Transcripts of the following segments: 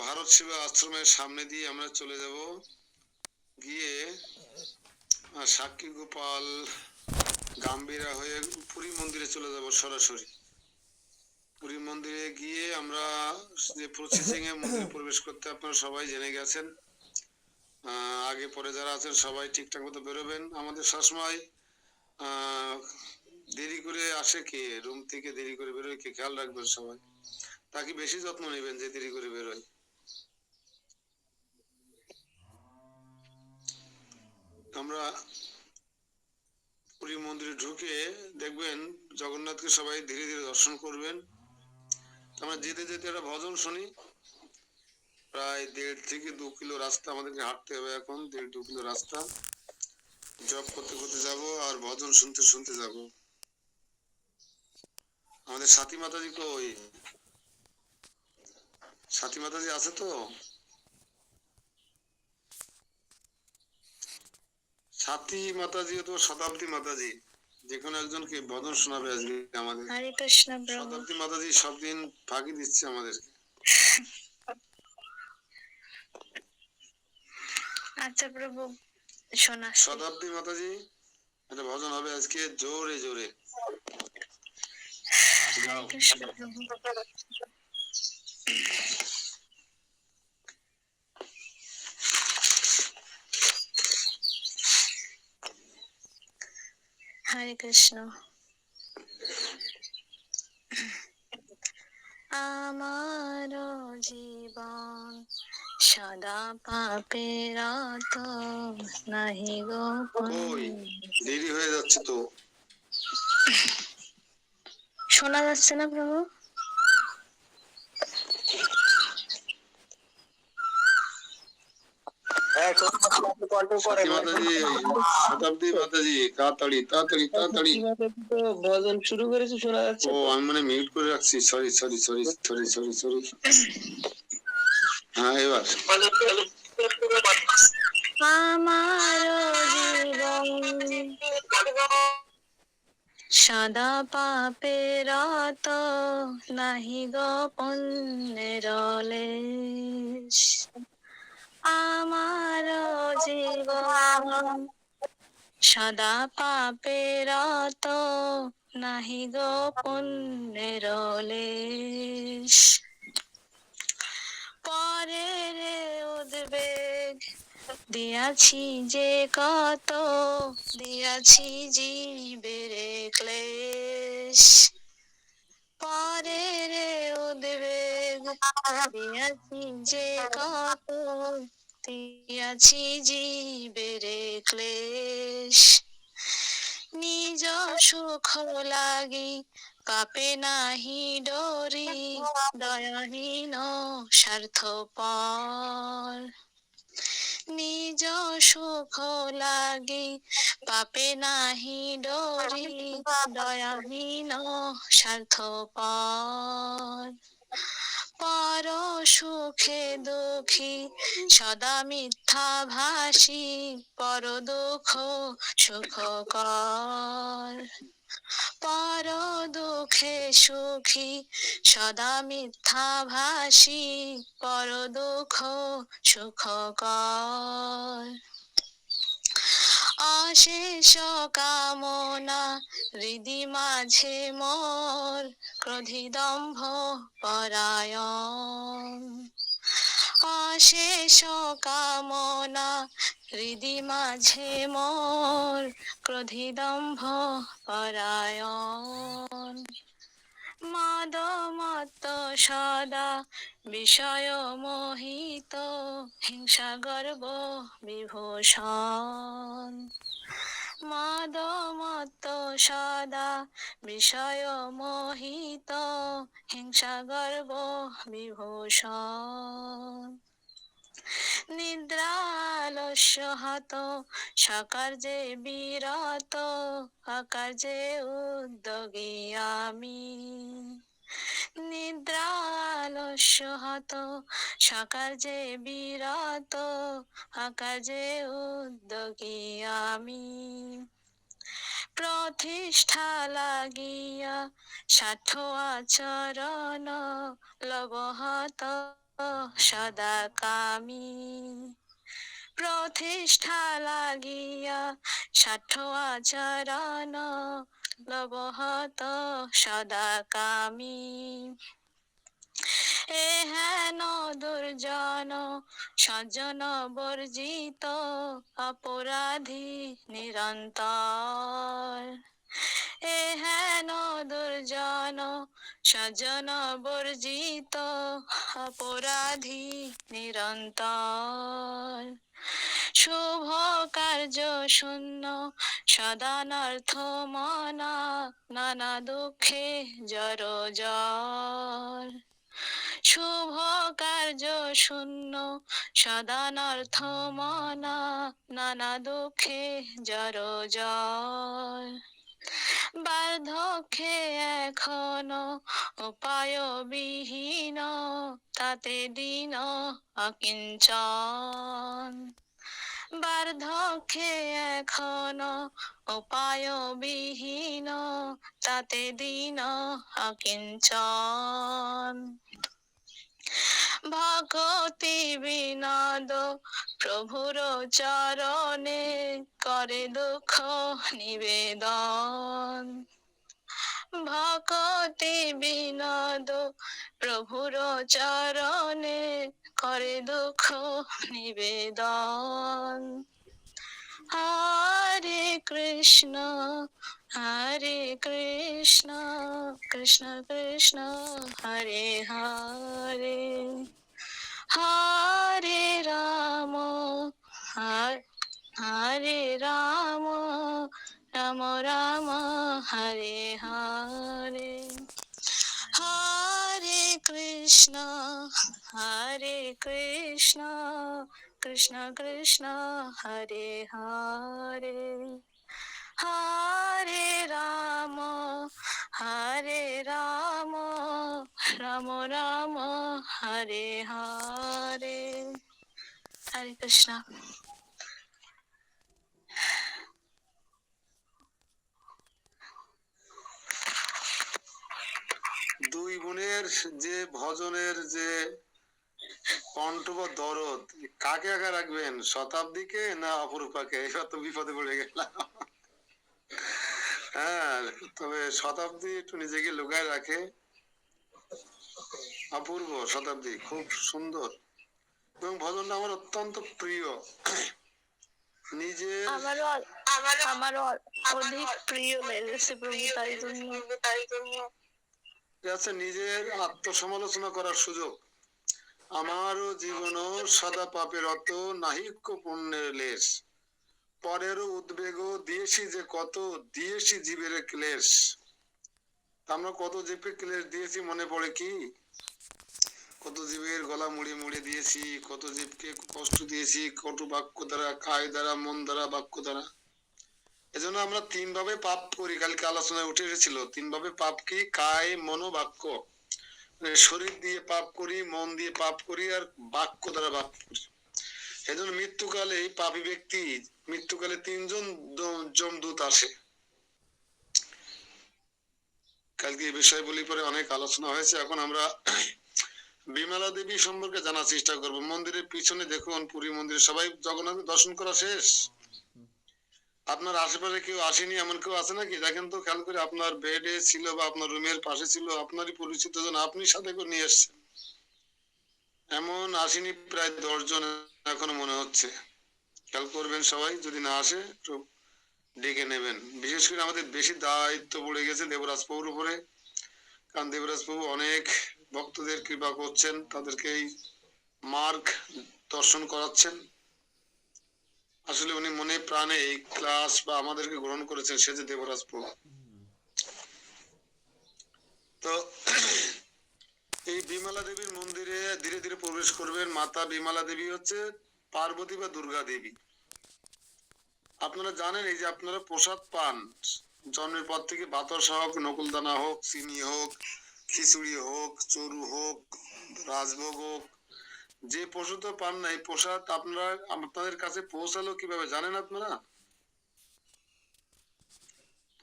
ভারত সেবা আশ্রমের সামনে দিয়ে আমরা চলে যাব, গিয়ে সাক্ষী গোপাল গাম্ভীরা হয়ে পুরী মন্দিরে চলে যাব সরাসরি। পুরী মন্দিরে গিয়ে আমরা যে প্রসেসিং এ মন্দিরে প্রবেশ করতে আপনারা সবাই জেনে গেছেন। আগে পরে যারা আছেন সবাই ঠিকঠাক মতো বেরোবেন। আমাদের সবসময় দেরি করে আসে কে, রুম থেকে দেরি করে বেরোয় কে, খেয়াল রাখবেন সবাই। তাকে বেশি যত্ন নেবেন যে দেরি করে বেরোয়। আমরা পুরী মন্দিরে ঢুকে দেখবেন জগন্নাথকে সবাই ধীরে ধীরে দর্শন করবেন। আমরা যেতে যেতে একটা ভজন শুনি, প্রায় 1.5 থেকে 2 কিলো রাস্তা আমাদেরকে হাঁটতে হবে। এখন 1.5-2 কিলো রাস্তা জপ করতে করতে যাব আর ভজন শুনতে শুনতে যাব। আমাদের সাথী মাতাজি কই? সাথী মাতাজি আছে তো? সাথী মাতাজি তো শতাব্দী মাতাজি, যে কোনো একজনকে ভজন শোনাবে আজকে আমাদের। হরে কৃষ্ণ প্রভু। শতাব্দী মাতাজি সব দিন ফাঁকি দিচ্ছে আমাদেরকে। আচ্ছা প্রভু, শোনা। শতাব্দী মাতাজি একটা ভজন হবে আজকে জোরে জোরে। হরে কৃষ্ণ প্রভু। হরে কৃষ্ণ। আমার জীবন সদা পাপে রত, নাহি গোপন। দেরি হয়ে যাচ্ছে তো। শোনা যাচ্ছে না প্রভু? শতাব্দী মাতাজি তাড়াতাড়ি তাড়াতাড়ি তাড়াতাড়ি ভজন শুরু করেছে, শোনা যাচ্ছে। ও আমি মানে মিউট করে রাখছি, sorry sorry sorry sorry sorry sorry. হ্যাঁ এবার আমার জীবন সদা পাপে রত, নাহি গোপন লেশ। আমার জীবন সদা পাপে রত, নাহি গোপন লেশ। পরের উদ্বেগ দিয়াছি যে কত, দিয়াছি জীবের ক্লেশ। পরের উদ্বেগ দিয়াছি যে কত, দিয়াছি জীবের ক্লেশ। নিজ সুখ লাগি পাপে নাহি ডরি, দয়াহীন স্বার্থপর। নিজ সুখ লাগি পাপে নাহি ডরি, দয়াহীন স্বার্থপর। পর সুখে দুঃখী সদা মিথ্যা ভাসি, পর দুঃখ সুখকর। পর দুঃখে সুখী সদা মিথ্যা ভাসি, পর দুঃখ সুখকর। অশেষ কামনা হৃদি মাঝে মোর, ক্রোধী দম্ভ পরায়ণ। অশেষ কামনা হৃদি মাঝে মোর, ক্রোধী দম্ভ পরায়ণ। মদ মত্ত সদা বিষয় মোহিত, হিংসা গর্ব বিভূষণ। মদ মত্ত সদা বিষয় মোহিত, হিংসা গর্ব বিভূষণ। নিদ্রা আলস্য হত সকার্যে বিরত, অকার্যে উদ্যোগী আমি। নিদ্রা আলস্য হত সকার্যে বিরত, অকার্যে উদ্যোগী আমি। প্রতিষ্ঠা লাগিয়া স্বার্থ আচরণ, লবহত সদা কামি প্রতিষ্ঠা লাগিয়া ষাঠ আচরণ লবহত সদা কামি এহেন দুর্জন সজ্জন বর্জিত অপরাধী নিরন্তর এহেন দুর্জন সজ্জন বর্জিত অপরাধী নিরন্তর শুভ কার্য শূন্য সদানর্থ মনা নানা দুঃখে জড় শুভ কার্য শূন্য সদানর্থ মনা নানা দুঃখে জড় বার্ধক্যে এখনো উপায় বিহীন তাতে দিন অকিঞ্চন বার্ধক্যে এখনো উপায় বিহীন তাতে দিন অকিঞ্চন ভকতি বিনোদ প্রভুর চরণে করে দুঃখ নিবেদন ভকতি বিনোদ প্রভুর চরণে করে দুঃখ নিবেদন হরে কৃষ্ণ কৃষ্ণ কৃষ্ণ হরে হরে হরে রাম হরে রাম রাম রাম হরে হরে হরে কৃষ্ণ কৃষ্ণ কৃষ্ণ হরে হরে হরে রাম রাম রাম হরে হরে হরে কৃষ্ণ দুই বোনের যে ভজনের যে কণ্ঠ বা দরদ, কাকে একা রাখবেন, শতাব্দীকে না অপরূপাকে? এবার তো বিপদে পড়ে গেলাম। হ্যাঁ, তবে শতাব্দী একটু নিজেকে লুকায় রাখে। অপূর্ব শতাব্দী, খুব সুন্দর, এবং ভজনটা আমার অত্যন্ত প্রিয়। নিজের আমারও অধিক প্রিয় লেগেছে প্রভু, তাই জন্য আছে নিজের আত্মসমালোচনা করার সুযোগ। আমারও জীবন সদা পাপের অত নাহিক পুণ্যের লেশ, পরেরও উদ্বেগ দিয়েছি যে কত, দিয়েছি জীবের ক্লেশ। আমরা কত জীবকে ক্লেশ দিয়েছি মনে পড়ে কি? কত জীবের গলা মুড়িয়ে মুড়িয়ে দিয়েছি, কত জীবকে কষ্ট দিয়েছি, কটু বাক্য দ্বারা, কায় দ্বারা, মন দ্বারা, বাক্য দ্বারা। এজন্য আমরা তিন ভাবে পাপ করি, কালকে আলোচনায় উঠে এসেছিল। তিন ভাবে পাপ কি? কায়, মন, বাক্য। শরীর দিয়ে পাপ করি, মন দিয়ে পাপ করি, আর বাক্য দ্বারা পাপ করি। এজন্য মৃত্যুকালে পাপী ব্যক্তি, মৃত্যুকালে তিনজন যমদূত আসে। কালকে এই বিষয় বলি পরে অনেক আলোচনা হয়েছে। এখন আমরা বিমলা দেবী সম্পর্কে জানার চেষ্টা করব। মন্দিরের পিছনে দেখুন, পুরী মন্দিরে সবাই জগন্নাথ দর্শন করা শেষ। আপনার আশেপাশে কেউ আসেনি এমন কেউ আছে নাকি? দেখেন তো, খেয়াল করে। আপনার বেডে ছিল বা আপনার রুমের পাশে ছিল, আপনারই পরিচিত জন, আপনি সাথে করে নিয়ে এসছেন, এমন আসেনি প্রায় 10 জন এখনো মনে হচ্ছে। খেয়াল করবেন সবাই, যদি না আসে একটু ডেকে নেবেন। বিশেষ করে আমাদের বেশি দায়িত্ব পড়ে গেছে দেবরাজ প্রভুর উপরে, কারণ দেবরাজ প্রভু অনেক ভক্তদের কৃপা করছেন, তাদেরকে এই মার্গ দর্শন করাচ্ছেন। আসলে উনি মনে প্রাণে এই ক্লাস বা আমাদেরকে গ্রহণ করেছেন, সে যে দেবরাজ প্রভু। তো এই বিমলা দেবীর মন্দিরে ধীরে ধীরে প্রবেশ করবেন। মাতা বিমলা দেবী হচ্ছে পার্বতী বা দুর্গা দেবী। আপনারা জানেন, এই যে আপনারা প্রসাদ পান জন্মের পর থেকে, বাতাসা হোক, নকুলদানা হোক, চিনি হোক, খিচুড়ি হোক, চরু হোক, রাজভোগ হোক, যে প্রসাদ পান না, এই প্রসাদ আপনারা আপনাদের কাছে পৌঁছালো কিভাবে জানেন? আপনারা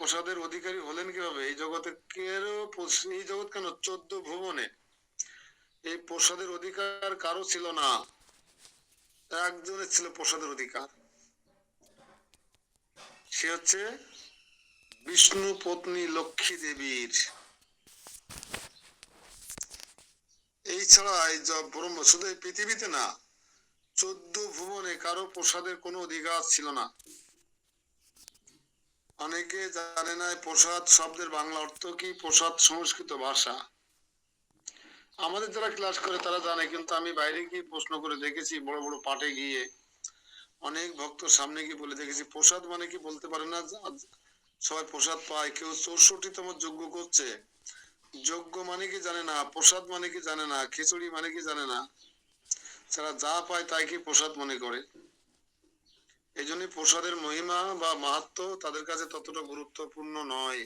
প্রসাদের অধিকারী হলেন কিভাবে? এই জগতে এই জগৎ কেন, 14 ভুবনে এই প্রসাদের অধিকার কারো ছিল না, একজনের ছিল প্রসাদের অধিকার, সে হচ্ছে বিষ্ণু পত্নী লক্ষ্মী দেবীর। এই ছাড়া এই ব্রহ্ম শুধু এই পৃথিবীতে না, 14 ভুবনে কারো প্রসাদের কোনো অধিকার ছিল না। অনেকে জানে না প্রসাদ শব্দের বাংলা অর্থ কি। প্রসাদ সংস্কৃত ভাষা, আমাদের যারা ক্লাস করে তারা জানে, কিন্তু আমি বাইরে গিয়ে প্রশ্ন করে দেখেছি, বড় বড় পাঠে গিয়ে অনেক ভক্তর সামনে গিয়ে বলে দেখেছি, প্রসাদ মানে কি বলতে পারে না। সবাই প্রসাদ পায়, কেউ 64তম যজ্ঞ করছে, যজ্ঞ মানে কি জানে না, প্রসাদ মানে কি জানে না, খিচুড়ি মানে কি জানে না, তারা যা পায় তাই কি প্রসাদ মনে করে। এই জন্য প্রসাদের মহিমা বা মাহাত্ম তাদের কাছে ততটা গুরুত্বপূর্ণ নয়।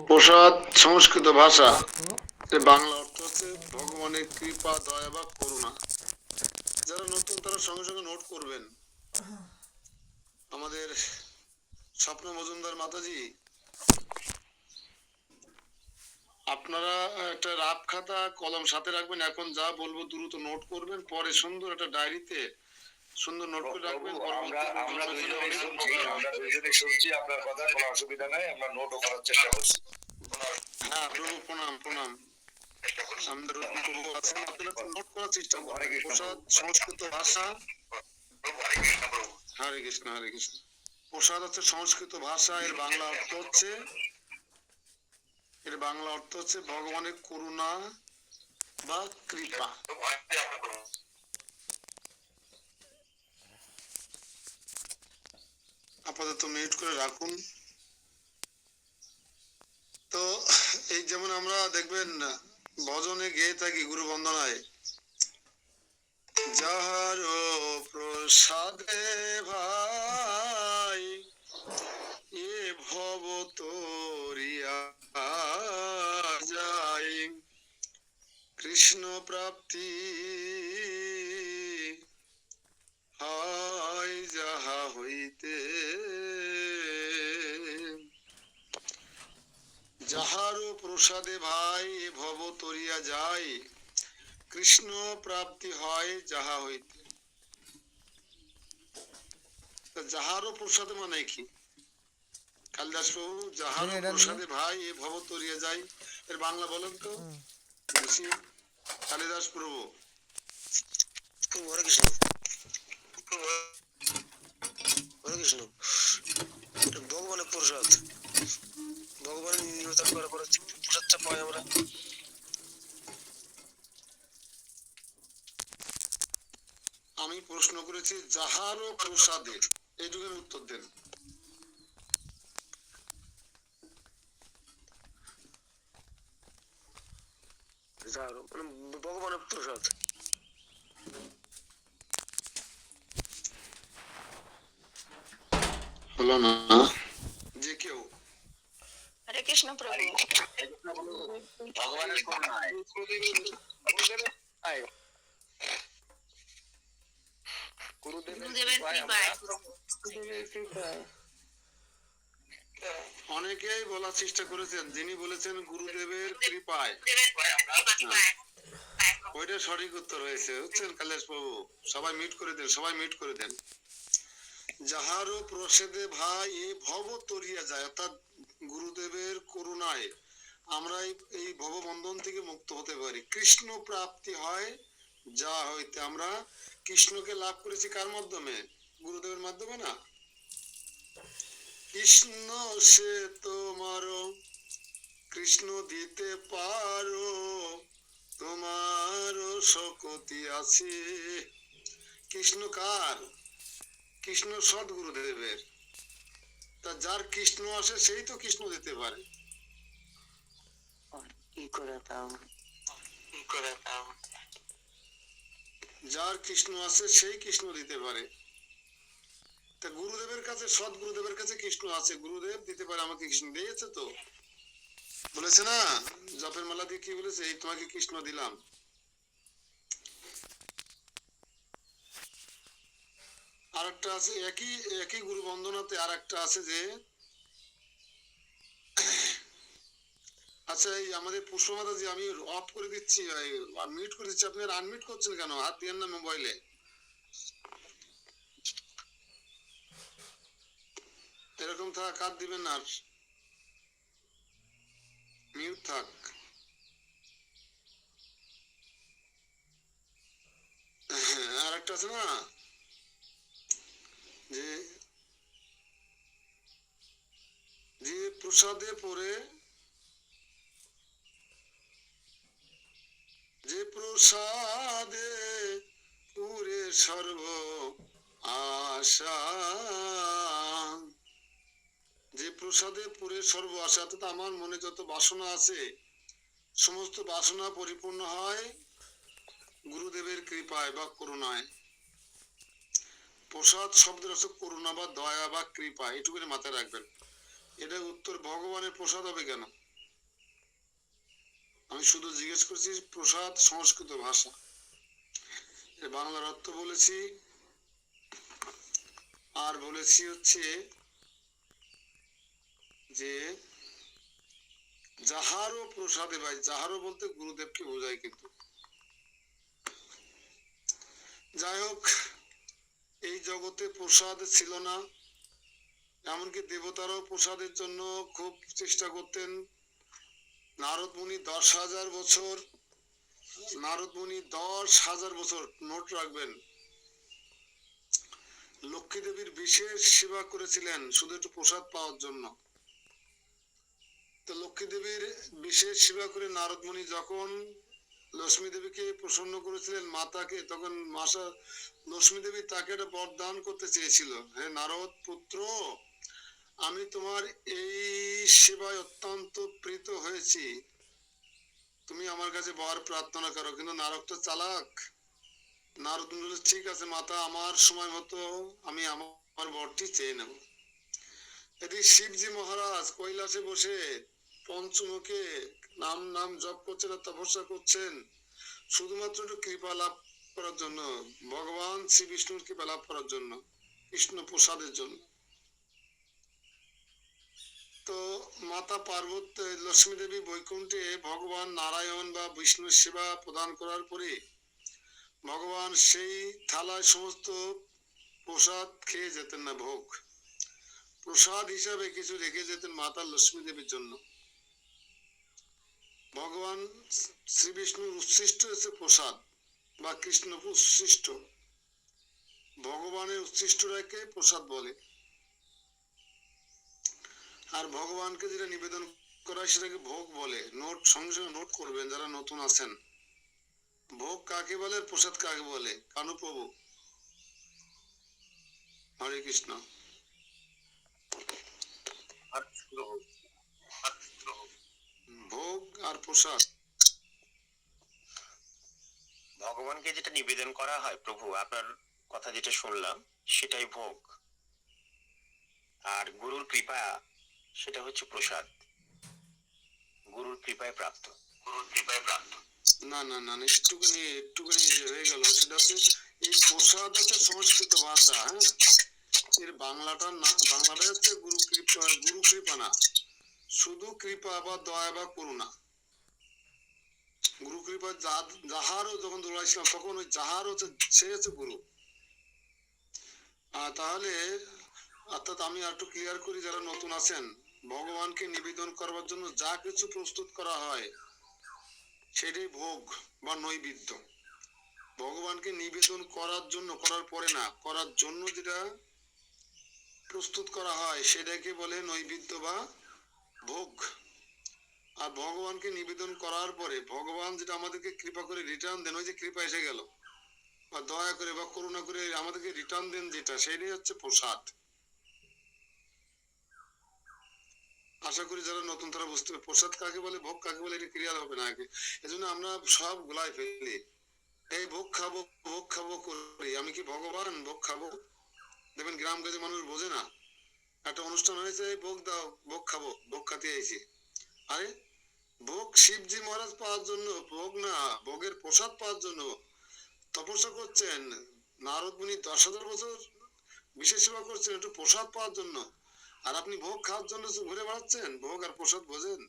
প্রসাদ সংস্কৃত ভাষা, বাংলা অর্থ হচ্ছে ভগবানের কৃপা, দয়া বা করুণা। যারা নতুন তারা সঙ্গে সঙ্গে নোট করবেন। আমাদের স্বপ্ন মজুমদার মাতাজি, আপনারা একটা রাত খাতা কলম সাথে রাখবেন, এখন যা বলবো দ্রুত নোট করবেন, পরে সুন্দর একটা ডায়েরিতে সুন্দর নোট করে রাখবেন। আমরা দুইজনেই শুনছি আপনার কথা, কোনো অসুবিধা নাই, আমরা নোটও করার চেষ্টা করছি। হ্যাঁ প্রভু প্রণাম প্রণাম। আমাদের প্রভু আছেন, আপনারা নোট করার চেষ্টা করবেন। প্রসাদ সংস্কৃত ভাষা, হরে কৃষ্ণ হরে কৃষ্ণ। প্রসাদ হচ্ছে সংস্কৃত ভাষা, এর বাংলা অর্থ হচ্ছে ভগবানের করুণা বা কৃপা। আপাতত মিউট করে রাখুন। তো এই যেমন আমরা দেখবেন ভজনে গেয়ে থাকি গুরু বন্দনায়, যাহার প্রসাদে ভাই এ ভব তরিয়া যায়, কৃষ্ণ প্রাপ্তি হয় যাহা হইতে, যাহারও প্রসাদে ভাই এ ভব তরিয়া যায়, কৃষ্ণ প্রাপ্তি হয় যাহা হইতে। যাহারও প্রসাদে মানে কি? কালিদাস প্রভু, যাহারও প্রসাদে ভাই এ ভব তরিয়া যায়, এর বাংলা বলেন তো বেশি। কালিদাস প্রভু। হরে কৃষ্ণ হরে কৃষ্ণ। ভগবানের প্রসাদ, ভগবানের নিবেদন করার পরে প্রসাদটা পাই আমরা। আমি প্রশ্ন করেছি যাহারও প্রসাদে, এইটুকুন উত্তর দেন। ভগবানের প্রসাদ। হলো না যে কেউ। হরে কৃষ্ণ প্রভু। ভগবানের করুণায় গুরুদেবের কৃপায়। অনেকেই বলার চেষ্টা করেছেন, যিনি বলেছেন গুরুদেবের কৃপায়, ওইটা সঠিক উত্তর হয়েছে, বুঝছেন কালিদাস প্রভু। সবাই মিউট করে দেন, সবাই মিউট করে দেন। যাহারও প্রসাদে ভাই এ ভব তরিয়া যায়, অর্থাৎ গুরুদেবের করুণায় আমরা এই ভববন্ধন থেকে মুক্ত হতে পারি, কৃষ্ণ প্রাপ্তি হয় যা হইতে। আমরা কৃষ্ণকে লাভ করেছি কার মাধ্যমে? গুরুদেবের মাধ্যমে না? কৃষ্ণ সে তোমার, কৃষ্ণ দিতে পারো, তোমার শক্তি আছে। কৃষ্ণ কার? কৃষ্ণ সৎ গুরুদেবের। তা যার কৃষ্ণ আসে সেই তো কৃষ্ণ দিতে পারে। যার কৃষ্ণ আছে সেই কৃষ্ণ দিতে পারে। তা গুরুদেবের কাছে, সৎ গুরুদেবের কাছে কৃষ্ণ আছে, গুরুদেব দিতে পারে আমাকে কৃষ্ণ দিয়েছে। তো বলেছে না জপের মালা দিয়ে কি বলেছে, এই তোমাকে কৃষ্ণ দিলাম। আর একটা আছে একই একই গুরু বন্দনাতে, আর একটা আছে যে আচ্ছা, এই আমাদের পুষ্প মাতাজি, আমি অফ করে দিচ্ছি, মিউট করে দিচ্ছি, আপনি আনমিউট করছেন কেন? হাত দিয়েন না মোবাইলে, এরকম থাক, হাত দিবেন না, আর মিউট থাক। হ্যাঁ, আর একটা আছে না, যে যে প্রসাদে পড়ে, যে প্রসাদে পুরে সর্ব আশা, যে প্রসাদে পুরে সর্ব আশা, অর্থাৎ আমার মনে যত বাসনা আছে সমস্ত বাসনা পরিপূর্ণ হয় গুরুদেবের কৃপায় বা করুণায়। প্রসাদ শব্দের অর্থ করুণা বা দয়া বা কৃপা, এটুকুনি মাথায় রাখবেন। এটা উত্তর ভগবানের প্রসাদ হবে কেন? আমি শুধু জিজ্ঞেস করছি, প্রসাদ সংস্কৃত ভাষা, এর বাংলার অর্থ বলেছি, আর বলেছি হচ্ছে যে যাহারও প্রসাদে, ভাই যাহারও বলতে গুরুদেবকে বোঝায় কিন্তু। যাই হোক, এই জগতে প্রসাদ ছিল না, এমনকি দেবতারাও প্রসাদের জন্য খুব চেষ্টা করতেন। নারদ মুনি 10,000 বছর, নারদ মুনি 10,000 বছর, নোট রাখবেন, লক্ষ্মী দেবীর বিশেষ সেবা করেছিলেন শুধু একটু প্রসাদ পাওয়ার জন্য। তো লক্ষ্মী দেবীর বিশেষ সেবা করে নারদ মুনি যখন লক্ষ্মী দেবীকে প্রসন্ন করেছিলেন মাতাকে, তখন মাসা লক্ষ্মী দেবী তাকে একটা বরদান করতে চেয়েছিল, হে নারদ পুত্র, আমি তোমার এই সেবায় অত্যন্ত প্রীত হয়েছি, তুমি আমার কাছে বর প্রার্থনা করো। কিন্তু নারদ তো চালাক, নারদ মুনি বলল, ঠিক আছে মাতা, আমার সময় মতো আমি আমার বরটি চেয়ে নেব। এটি শিবজি মহারাজ কৈলাসে বসে পঞ্চমুখে নাম নাম জপ করছেন আর তপস্যা করছেন, শুধুমাত্র একটু কৃপা লাভ করার জন্য, ভগবান শ্রী বিষ্ণুর কৃপা লাভ করার জন্য, কৃষ্ণ প্রসাদের জন্য। তো মাতা পার্বতী লক্ষ্মী দেবী বৈকুণ্ঠে ভগবান নারায়ণ বা বিষ্ণুর সেবা প্রদান করার পরে ভগবান সেই থালায় সমস্ত প্রসাদ খেয়ে যেতেন না, ভোগ প্রসাদ হিসাবে কিছু রেখে যেতেন মাতা লক্ষ্মী দেবীর জন্য। ভগবান শ্রী বিষ্ণুর উচ্ছিষ্ট হচ্ছে প্রসাদ বা কৃষ্ণ উচ্ছিষ্ট, ভগবানের উচ্ছিষ্টটাকে প্রসাদ বলে। আর ভগবানকে যেটা নিবেদন করা হয় সেটাকে ভোগ বলে। নোট সঙ্গে সঙ্গে নোট করবেন যারা নতুন আছেন, ভোগ কাকে বলে আর প্রসাদ কাকে বলে। কানু প্রভু, হরে কৃষ্ণ। ভোগ আর প্রসাদ, ভগবানকে যেটা নিবেদন করা হয় প্রভু, আপনার কথা যেটা শুনলাম সেটাই ভোগ, আর গুরুর কৃপা সেটা হচ্ছে প্রসাদ, গুরুর কৃপায় প্রাপ্ত, গুরুর কৃপায় প্রাপ্ত। না না না না, একটুখানি একটুখানি হয়ে গেল। সেটা হচ্ছে এই প্রসাদ হচ্ছে সংস্কৃত ভাষা, হ্যাঁ, এর বাংলাটা না, বাংলাটা হচ্ছে গুরু কৃপা, গুরু কৃপা না, শুধু কৃপা বা দয়া বা করুণা। গুরু কৃপা যাহারও যখন দৌড়াইছিলাম তখন ওই যাহার হচ্ছে সে হচ্ছে গুরু। তাহলে অর্থাৎ আমি একটু ক্লিয়ার করি যারা নতুন আছেন, ভগবানকে নিবেদন করবার জন্য যা কিছু প্রস্তুত করা হয় সেটাই ভোগ বা নৈবেদ্য। ভগবানকে নিবেদন করার জন্য, করার পরে না, করার জন্য যেটা প্রস্তুত করা হয় সেটাকে বলে নৈবেদ্য বা ভোগ। আর ভগবানকে নিবেদন করার পরে ভগবান যেটা আমাদেরকে কৃপা করে রিটার্ন দেন, ওই যে কৃপা এসে গেল বা দয়া করে বা করুণা করে আমাদেরকে রিটার্ন দেন যেটা, সেটাই হচ্ছে প্রসাদ। আশা করি যারা নতুন তারা বুঝতে পারে প্রসাদ কাকে বলে, ভোগ কাকে বলে, এটা ক্লিয়ার হবে না আগে। এজন্য আমরা সব গুলাই ফেলি, এই ভোগ খাবো ভোগ খাবো করি। আমি কি ভগবান ভোগ খাবো? দেখবেন গ্রাম গঞ্জে মানুষ বোঝে না, একটা অনুষ্ঠান হয়েছে, এই ভোগ দাও, ভোগ খাবো, ভোগ খাতে আইছি। আরে ভোগ শিবজি মহারাজ পাওয়ার জন্য, ভোগ না, ভোগের প্রসাদ পাওয়ার জন্য তপস্যা করছেন। নারদ মুনি 10,000 বছর বিশেষ সেবা করছেন একটু প্রসাদ পাওয়ার জন্য, আর আপনি ভোগ খাওয়ার জন্য ঘুরে বেড়াচ্ছেন। ভোগ আর প্রসাদ বোঝেন?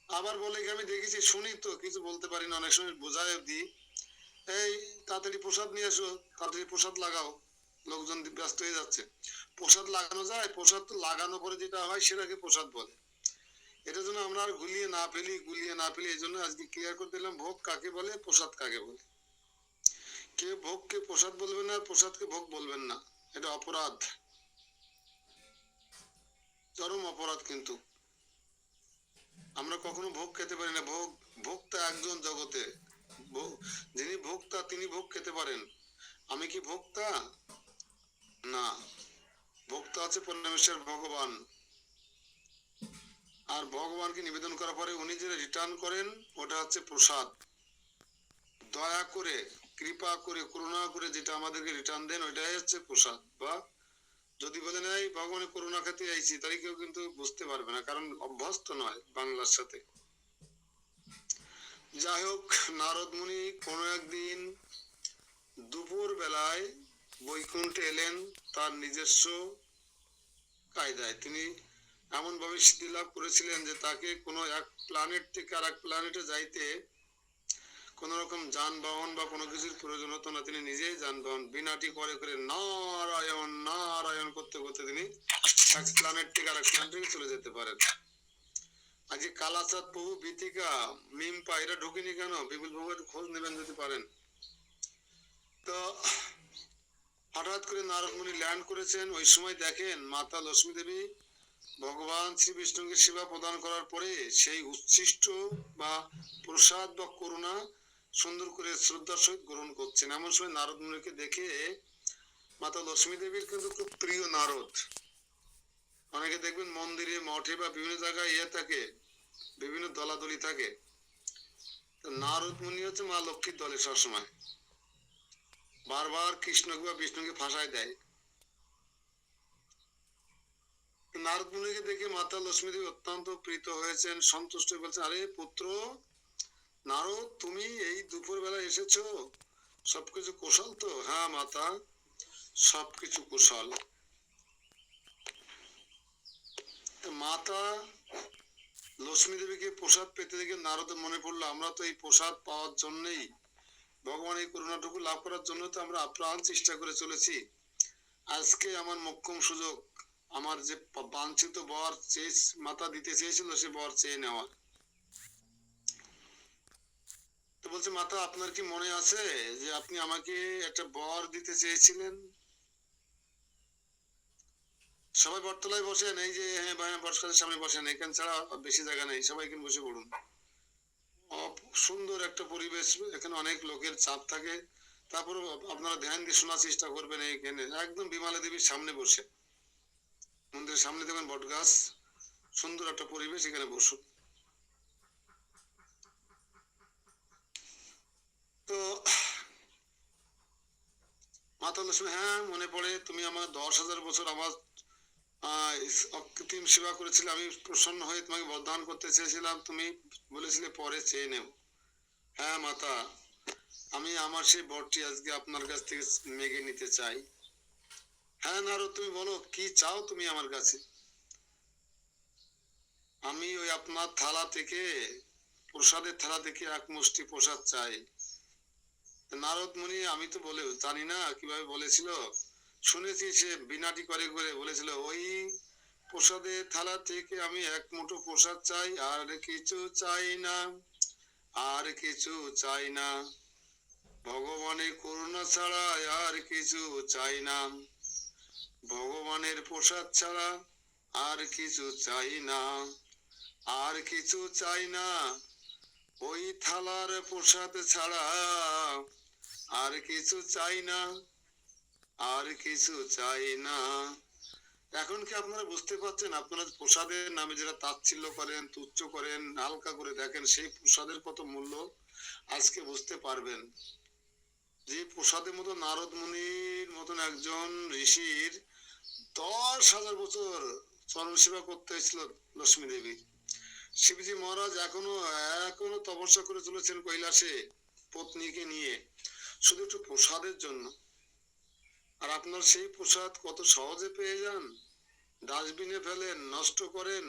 আবার বলে কি আমি দেখেছি, শুনি তো, কিছু বলতে পারি না, অনেক সময় বোঝায় দিই, এই তাড়াতাড়ি প্রসাদ নিয়ে এসো, তাড়াতাড়ি প্রসাদ লাগাও, লোকজন ব্যস্ত হয়ে যাচ্ছে। প্রসাদ লাগানো যায়? প্রসাদ তো লাগানো পরে যেটা হয় সেটাকে প্রসাদ বলে। এটা জন্য আমরা আর গুলিয়ে না ফেলি, এই জন্য আজকে ক্লিয়ার করে দিলাম ভোগ কাকে বলে, প্রসাদ কাকে বলে। কে ভোগকে প্রসাদ বলবেন না, আর প্রসাদকে ভোগ বলবেন না, এটা অপরাধ, চরম অপরাধ। কিন্তু আমরা কখনো ভোগ খেতে পারি না। ভোক্তা একজন জগতে, যিনি ভোক্তা তিনি ভোগ খেতে পারেন। আমি কি ভোক্তা? না, ভোক্তা আছে পরমেশ্বর ভগবান। আর ভগবানকে নিবেদন করার পরে উনি যে রিটার্ন করেন ওটা হচ্ছে প্রসাদ। দয়া করে, কৃপা করে, করুণা করে যেটা আমাদেরকে রিটার্ন দেন ওইটাই হচ্ছে প্রসাদ। বা যদি বলেন এই ভগবানের করুণা খেতে আইছি, তাহলে কেউ কিন্তু বুঝতে পারবে না, কারণ অভ্যস্ত নয় বাংলার সাথে। যাই হোক, নারদ মুনি কোনো একদিন দুপুর বেলায় বৈকুণ্ঠে এলেন তার নিজস্ব কায়দায়। তিনি এমন ভাবে সিদ্ধি লাভ করেছিলেন যে তাকে কোনো এক প্ল্যানেট থেকে আর এক প্ল্যানেটে যাইতে কোন রকম যানবাহন বা কোনো কিছুর প্রয়োজন হতো না। তিনি নিজেই যানবাহন বিনাটি করে করে নারায়ণ নারায়ণ করতে করতে তিনি এক প্ল্যানেট থেকে আর এক প্ল্যানেটে চলে যেতে পারেন। আজকে কালাচাঁদ প্রভু বিতিকা মিম্পা এরা ঢুকেনি কেন? বিপুল বাবুর খোঁজ নেবেন যদি পারেন। তো হঠাৎ করে নারদ মুনি ল্যান্ড করেছেন, ওই সময় দেখেন মাতা লক্ষ্মী দেবী ভগবান শ্রী বিষ্ণুকে সেবা প্রদান করার পরে সেই উচ্ছিষ্ট বা প্রসাদ বা করুণা সুন্দর করে শ্রদ্ধার সহিত গ্রহণ করছেন। এমন সময় নারদ মুনিকে দেখে মাতা লক্ষ্মী দেবীর কিন্তু খুব প্রিয় নারদ। অনেকে দেখবেন মন্দিরে মঠে বা বিভিন্ন জায়গায় থাকে, বিভিন্ন দলাদলি থাকে। তো নারদ মুনি হচ্ছে মা লক্ষ্মীর দলে সবসময়, বারবার কৃষ্ণকে বা বিষ্ণুকে ফাঁসায় দেয়। নারদ মুনিকে দেখে মাতা লক্ষ্মী দেবী অত্যন্ত প্রীত হয়েছেন, সন্তুষ্ট হয়ে বলছেন, আরে পুত্র নারদ, তুমি এই দুপুর বেলা এসেছো, সবকিছু কুশল তো? হ্যাঁ মাতা, সবকিছু কুশল। মাতা লক্ষ্মী দেবীকে প্রসাদ পেতে দেখে নারদের মনে পড়লো, আমরা তো এই প্রসাদ পাওয়ার জন্যই, ভগবান এই করুণাটুকু লাভ করার জন্য তো আমরা আপ্রাণ চেষ্টা করে চলেছি। আজকে আমার মোক্ষম সুযোগ, আমার যে বাঞ্ছিত বর চেয়ে মাতা দিতে চেয়েছিল সে বর চেয়ে নেওয়ার। তো বলছে, মাতা আপনার কি মনে আছে যে আপনি আমাকে একটা বর দিতে চেয়েছিলেন? সবাই বটতলায় বসেন, এই যে হ্যাঁ বটগাছের সামনে বসেন, এখান ছাড়া বেশি জায়গা নেই, সবাই এখানে বসে পড়ুন। সুন্দর একটা পরিবেশ, এখানে অনেক লোকের চাপ থাকে, তারপরে আপনারা ধ্যান দিয়ে শোনার চেষ্টা করবেন। এইখানে একদম বিমলা দেবীর সামনে বসে, মন্দিরের সামনে দেখবেন বট গাছ, সুন্দর একটা পরিবেশ, এখানে বসুন। তো মাতা লক্ষ্মী, হ্যাঁ মনে পড়ে, তুমি আমার 10,000 বছর আমার অকৃত্রিম সেবা করেছিলে, আমি প্রসন্ন হয়ে তোমাকে বরদান করতে চেয়েছিলাম, তুমি বলেছিলে পরে চেয়ে নেব। হ্যাঁ মাতা, আমি আমার সেই বরটি আজকে আপনার কাছ থেকে মেগে নিতে চাই। হ্যাঁ নারদ, তুমি বলো কি চাও তুমি আমার কাছে? আমি ওই আপনার থালা থেকে, প্রসাদের থালা থেকে এক মুষ্টি প্রসাদ চাই। নারদ মুনি, আমি তো বলে জানি না কিভাবে বলেছিল, শুনেছি সে বিনাটি করে করে বলেছিল, ওই প্রসাদের থালা থেকে আমি এক মুঠো প্রসাদ চাই, আর কিছু চাই না, আর কিছু চাই না, ভগবানের করুণা ছাড়া আর কিছু চাই না, ভগবানের প্রসাদ ছাড়া আর কিছু চাই না, আর কিছু চাই না, ওই থালার প্রসাদ ছাড়া আর কিছু চাই না, আর কিছু চাই না। এখন কি আপনারা বুঝতে পারছেন? আপনারা প্রসাদের নামে যারা তাচ্ছিল্য করেন, তুচ্ছ করেন, হালকা করে দেখেন, সেই প্রসাদের কত মূল্য আজকে বুঝতে পারবেন। যে প্রসাদের মতো নারদ মুনির মতন একজন ঋষির 10,000 বছর চরণ সেবা করতে হয়েছিল লক্ষ্মী দেবী। শিবজি মহারাজ এখনো এখনো তপস্যা করে চলেছেন কৈলাসে পত্নীকে নিয়ে, শুধু একটু প্রসাদের জন্য। আর আপনার সেই প্রসাদ কত সহজে পেয়ে যান, ডাস্টবিনে ফেলেন, নষ্ট করেন।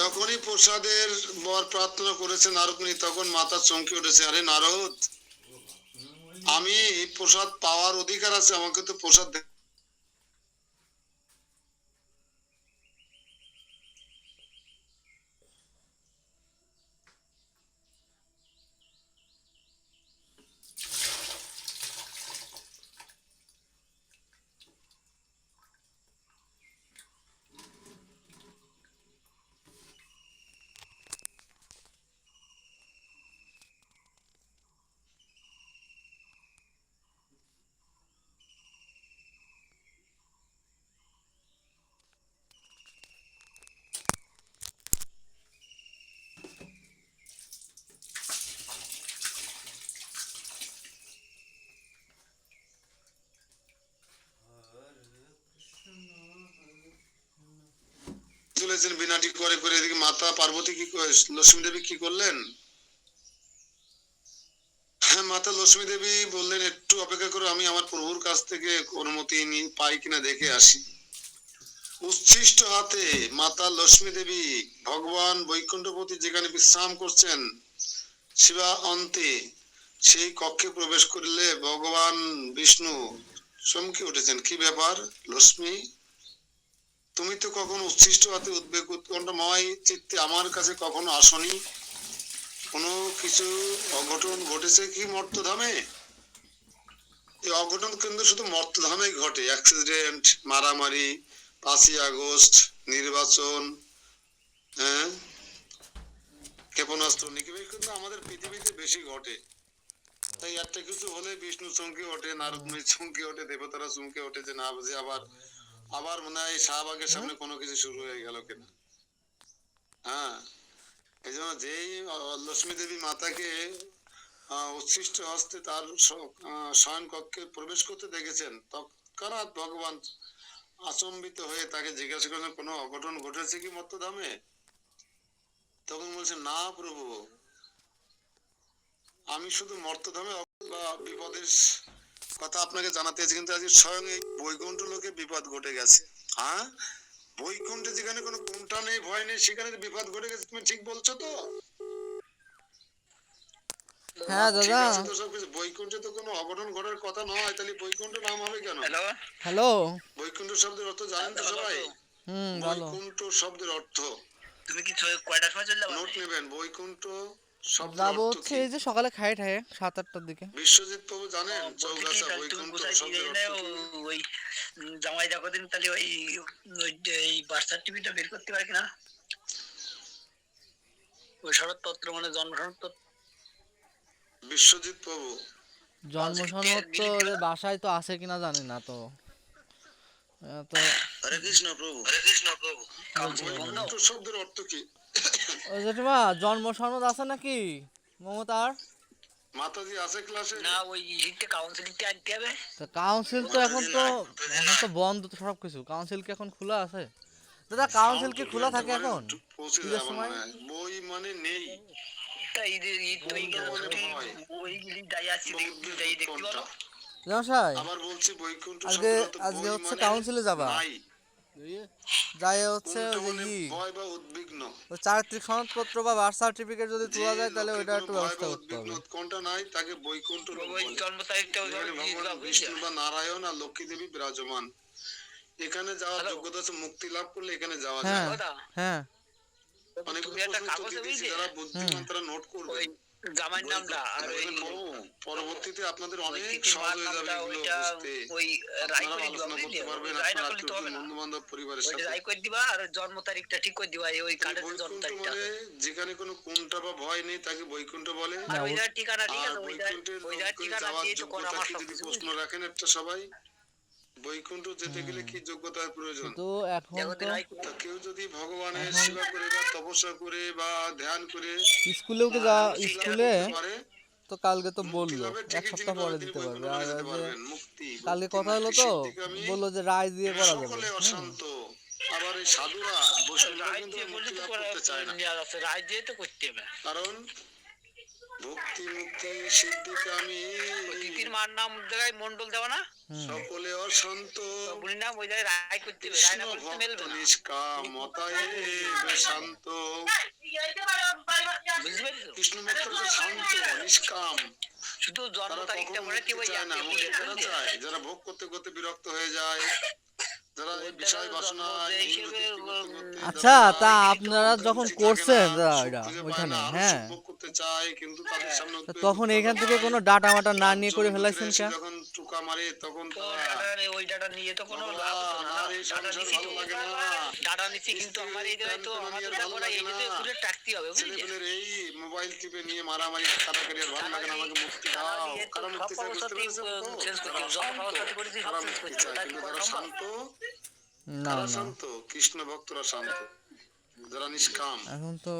যখনই প্রসাদের বর প্রার্থনা করেছে নারদমুনি তখন মাথা চমকে উঠেছে, আরে নারদ, আমি প্রসাদ পাওয়ার অধিকার আছে, আমাকে তো প্রসাদ চলেছেন বিনাটি করে করে। এদিকে মাতা পার্বতী লক্ষ্মী দেবী কি করলেন? হ্যাঁ, মাতা লক্ষ্মী দেবী বললেন একটু অপেক্ষা করো, আমি আমার প্রভুর কাছ থেকে অনুমতি পাই কিনা দেখে আসি। উচ্ছিষ্ট হাতে মাতা লক্ষ্মী দেবী ভগবান বৈকুণ্ঠপতি যেখানে বিশ্রাম করছেন শিবা অন্তে, সেই কক্ষে প্রবেশ করলে ভগবান বিষ্ণু চমকে উঠেছেন, কি ব্যাপার লক্ষ্মী, তুমি তো কখনো উচ্ছিষ্ট হাতে উদ্বেগ উৎকণ্ঠময় চিত্তে আমার কাছে কখনো আসনি, কোনো কিছু অঘটন ঘটেছে কি মর্তধামে? এই অঘটন কিন্তু শুধু মর্তধামেই ঘটে, অ্যাক্সিডেন্ট, মারামারি, 5ই আগস্ট, নির্বাচন, হ্যাঁ, ক্ষেপণাস্ত্র নিক্ষেপ কিন্তু আমাদের পৃথিবীতে বেশি ঘটে। তাই একটা কিছু হলে বিষ্ণু চমকে ওঠে, নারদমুনি চমকে ওঠে, দেবতারা চমকে ওঠে যে না বুঝে আবার আবার মনে হয় শাহবাগের সামনে কোনো কিছু শুরু হয়ে গেল কিনা। হ্যাঁ, এই জন্য যেই লক্ষ্মী দেবী মাতাকে উচ্ছিষ্ট হস্তে তার শয়ন কক্ষে প্রবেশ করতে দেখেছেন, তৎক্ষণাৎ ভগবান আচম্বিত হয়ে তাকে জিজ্ঞাসা করেন কোনো অঘটন ঘটেছে কি মর্তধামে? তখন বলছে না প্রভু, আমি শুধু মর্তধামে বা বিপদের কথা আপনাকে জানাতে চাইছি, কিন্তু আজকে স্বয়ং এই বৈকুণ্ঠ লোকে বিপদ ঘটে গেছে। হ্যাঁ, বৈকুণ্ঠে যেখানে কোনো কোনটা নেই, ভয় নেই, সেখানে বিপদ ঘটে গেছে, তুমি ঠিক বলছো তো? হ্যাঁ ঠিক দাদা। আছে তো সবকিছু, বৈকুণ্ঠে তো কোনো অঘটন ঘটার কথা নয়, তাহলে বৈকুণ্ঠ নাম হবে কেন? হ্যালো। বৈকুণ্ঠ শব্দের অর্থ জানেন তো সবাই? ভালো। বৈকুণ্ঠ শব্দের অর্থ তুমি কি কয়টার সময় চলে যাবে? নোট নেবেন, বৈকুণ্ঠ শব্দের যাবো অর্থ হচ্ছে কি? এই যে সকালে খাই ঠাই 7-8টার দিকে। বিশ্বজিৎ প্রভু জানেন চৌগাছা বৈকুণ্ঠ শব্দের অর্থ কি? ওই জামাই দেখো দিন, তাহলে ওই এই বার্থ সার্টিফিকেটটা বের করতে পারে কিনা, ওই শরৎপত্র মানে জন্ম শরৎপত্র। বিশ্বজিৎ প্রভু জন্ম সনদ তো ওদের বাসায় তো আছে কিনা জানি না তো। তো হরে কৃষ্ণ প্রভু, হরে কৃষ্ণ প্রভু। বৈকুণ্ঠ শব্দের অর্থ কি? ওই জেঠিমা জন্ম সনদ আছে নাকি মমতার? মাতাজি আছে ক্লাসে? না, ওই হিটে কাউন্সিলিংটা আনতে হবে। তো কাউন্সিল তো এখন তো বন্ধ তো সব কিছু। কাউন্সিল কি এখন খোলা আছে দাদা? কাউন্সিল কি খোলা থাকে এখন পৌঁছে ঈদের যাবে সময়? মনে হয়। বই মানে নেই, তা ঈদের ঈদ তো ওই গিলিটাই আছে, দেখতে পারো। জামশাই আবার বলছি বৈকুণ্ঠ আজকে শব্দের অর্থ আজকে বই হচ্ছে মানে কাউন্সিলে যাবা? নাই, যাই হচ্ছে কোনটা ওই মানে যে ভয় বা উদ্বিগ্ন। ওই চারিত্রিক সনদপত্র বা বার্থ সার্টিফিকেট যদি যে তোলা যায় তাহলে লোকে ওইটা কোনো একটু ভয় ব্যবস্থা বা করতে উদ্বিগ্ন হবে। কোনটা নাই তাকে বৈকুণ্ঠ লোক ওই বলে। জন্ম তারিখটা যেখানে ভগবান বিষ্ণু বা নারায়ণ আর লক্ষ্মী দেবী বিরাজমান, এখানে যাওয়ার যোগ্যতা আছে, মুক্তি লাভ করলে এখানে যাওয়া হ্যাঁ যায়। হ্যাঁ অনেক তুমি একটা কাগজে বুঝলে যারা বুদ্ধিমান তারা নোট করবে। ওই জামাইয়ের নামটা আর ওই পরবর্তীতে আপনাদের অনেক তিথির সহজ মার হয়ে যাবে নামটা এগুলো ওইটা বুঝতে। ওই রাই আপনারা করে দিবা, আলোচনা বুঝলি? করতে পারবেন রাই না আপনার করলে তো হবে না, বন্ধু বান্ধব পরিবারের ওইটা সাথে। রাই করে দিবা আর জন্ম তারিখটা ঠিক করে দিবা, ওই কার্ডের জন্ম বৈকুণ্ঠ তারিখটা। মানে যেখানে কোনো কোনটা বা ভয় নেই তাকে বৈকুণ্ঠ বলে। আর ওই জায়গার ঠিকানা ঠিক আর আছে, ওই বৈকুণ্ঠের জায়গার ঠিকানা যাওয়ার দিয়ে তো করে যোগ্যতা আমার কি সব যদি কিছু, প্রশ্ন রাখেন একটা সবাই, বৈকুণ্ঠ যেতে গেলে কি যোগ্যতার প্রয়োজন? তো এখন তো তা কেউ যদি ভগবানের সেবা করে বা তপস্যা করে বা ধ্যান করে স্কুলেও কি যা স্কুলে করতে পারে, তো কালকে তো মুক্তি বললো লাভের 1 ঠিকই সপ্তাহ তিনি পরে বলেন, তিনি দিতে পারবে। বৈকুণ্ঠ আর যেতে যে পারবেন। মুক্তি কালকে ভক্তি, কথা হলো মুক্তি, তো সিদ্ধিকামী, বললো যে রায় দিয়ে করা যাবে। সকলে অশান্ত। আবার এই সাধুরা বৈষ্ণবরা রায় কিন্তু দিয়ে বললে মুক্তি তো লাভ করতে চায় না, নেওয়া যাচ্ছে, রায় দিয়ে তো করতে হবে। কারণ ভক্তি মুক্তি সিদ্ধিকামী ওই তিতির মার নাম জায়গায় মন্ডল দেওয়া না, সকলে অশান্ত উনি নাম ওই জায়গায় রায় করতে হবে, রায় কৃষ্ণ না করতে ভক্ত মেলবে না, নিষ্কাম মতায়ে শান্ত। বুঝতে পেরেছো? কৃষ্ণ ভক্ত তো শান্ত নিষ্কাম, শুধু জন্ম তারা তারিখটা কখনো পরে মুক্তি ওই চায় না, একই মুক্তি ফুলের কারা বুঝলে? চায়? যারা ভোগ করতে করতে বিরক্ত হয়ে যায়, যারা এই বিষয় বাসনা আচ্ছা, তা আপনারা যখন করছেন এটা ওইখানে, হ্যাঁ, করতে চায় কিন্তু তাদের সামনে তা তখন এখান থেকে কোনো ডাটা মাটা না নিয়ে করে ফেলাইছেন কে? যখন টুকা মারে তখন তো ওই ডাটা নিয়ে তো কোনো লাভ হতো না। আমার এই ডাটা সংসার নিছি ভালো তো, লাগে না, ডাটা নিছি কিন্তু আমার এই জায়গায় তো আমাদের ব্যাপারে এই যে ফুলের টাকতে হবে বুঝলি? ছেলেপেলের এই মোবাইল টিপে নিয়ে মারামারি কাটাকাটি আর ভালো লাগে না, আমাকে মুক্তি দাও। কারা মুক্তি চায় বুঝতে পেরেছেন তো? চেঞ্জ করতে যারা যত শান্ত, ব্যবস্থা করেছি সব তারা চেঞ্জ মুক্তি করতে চায়, হবে, কিন্তু তাই যারা কি শান্ত, না যারা না, শান্ত কৃষ্ণ ভক্তরা শান্ত, যারা নিষ্কাম এখন তো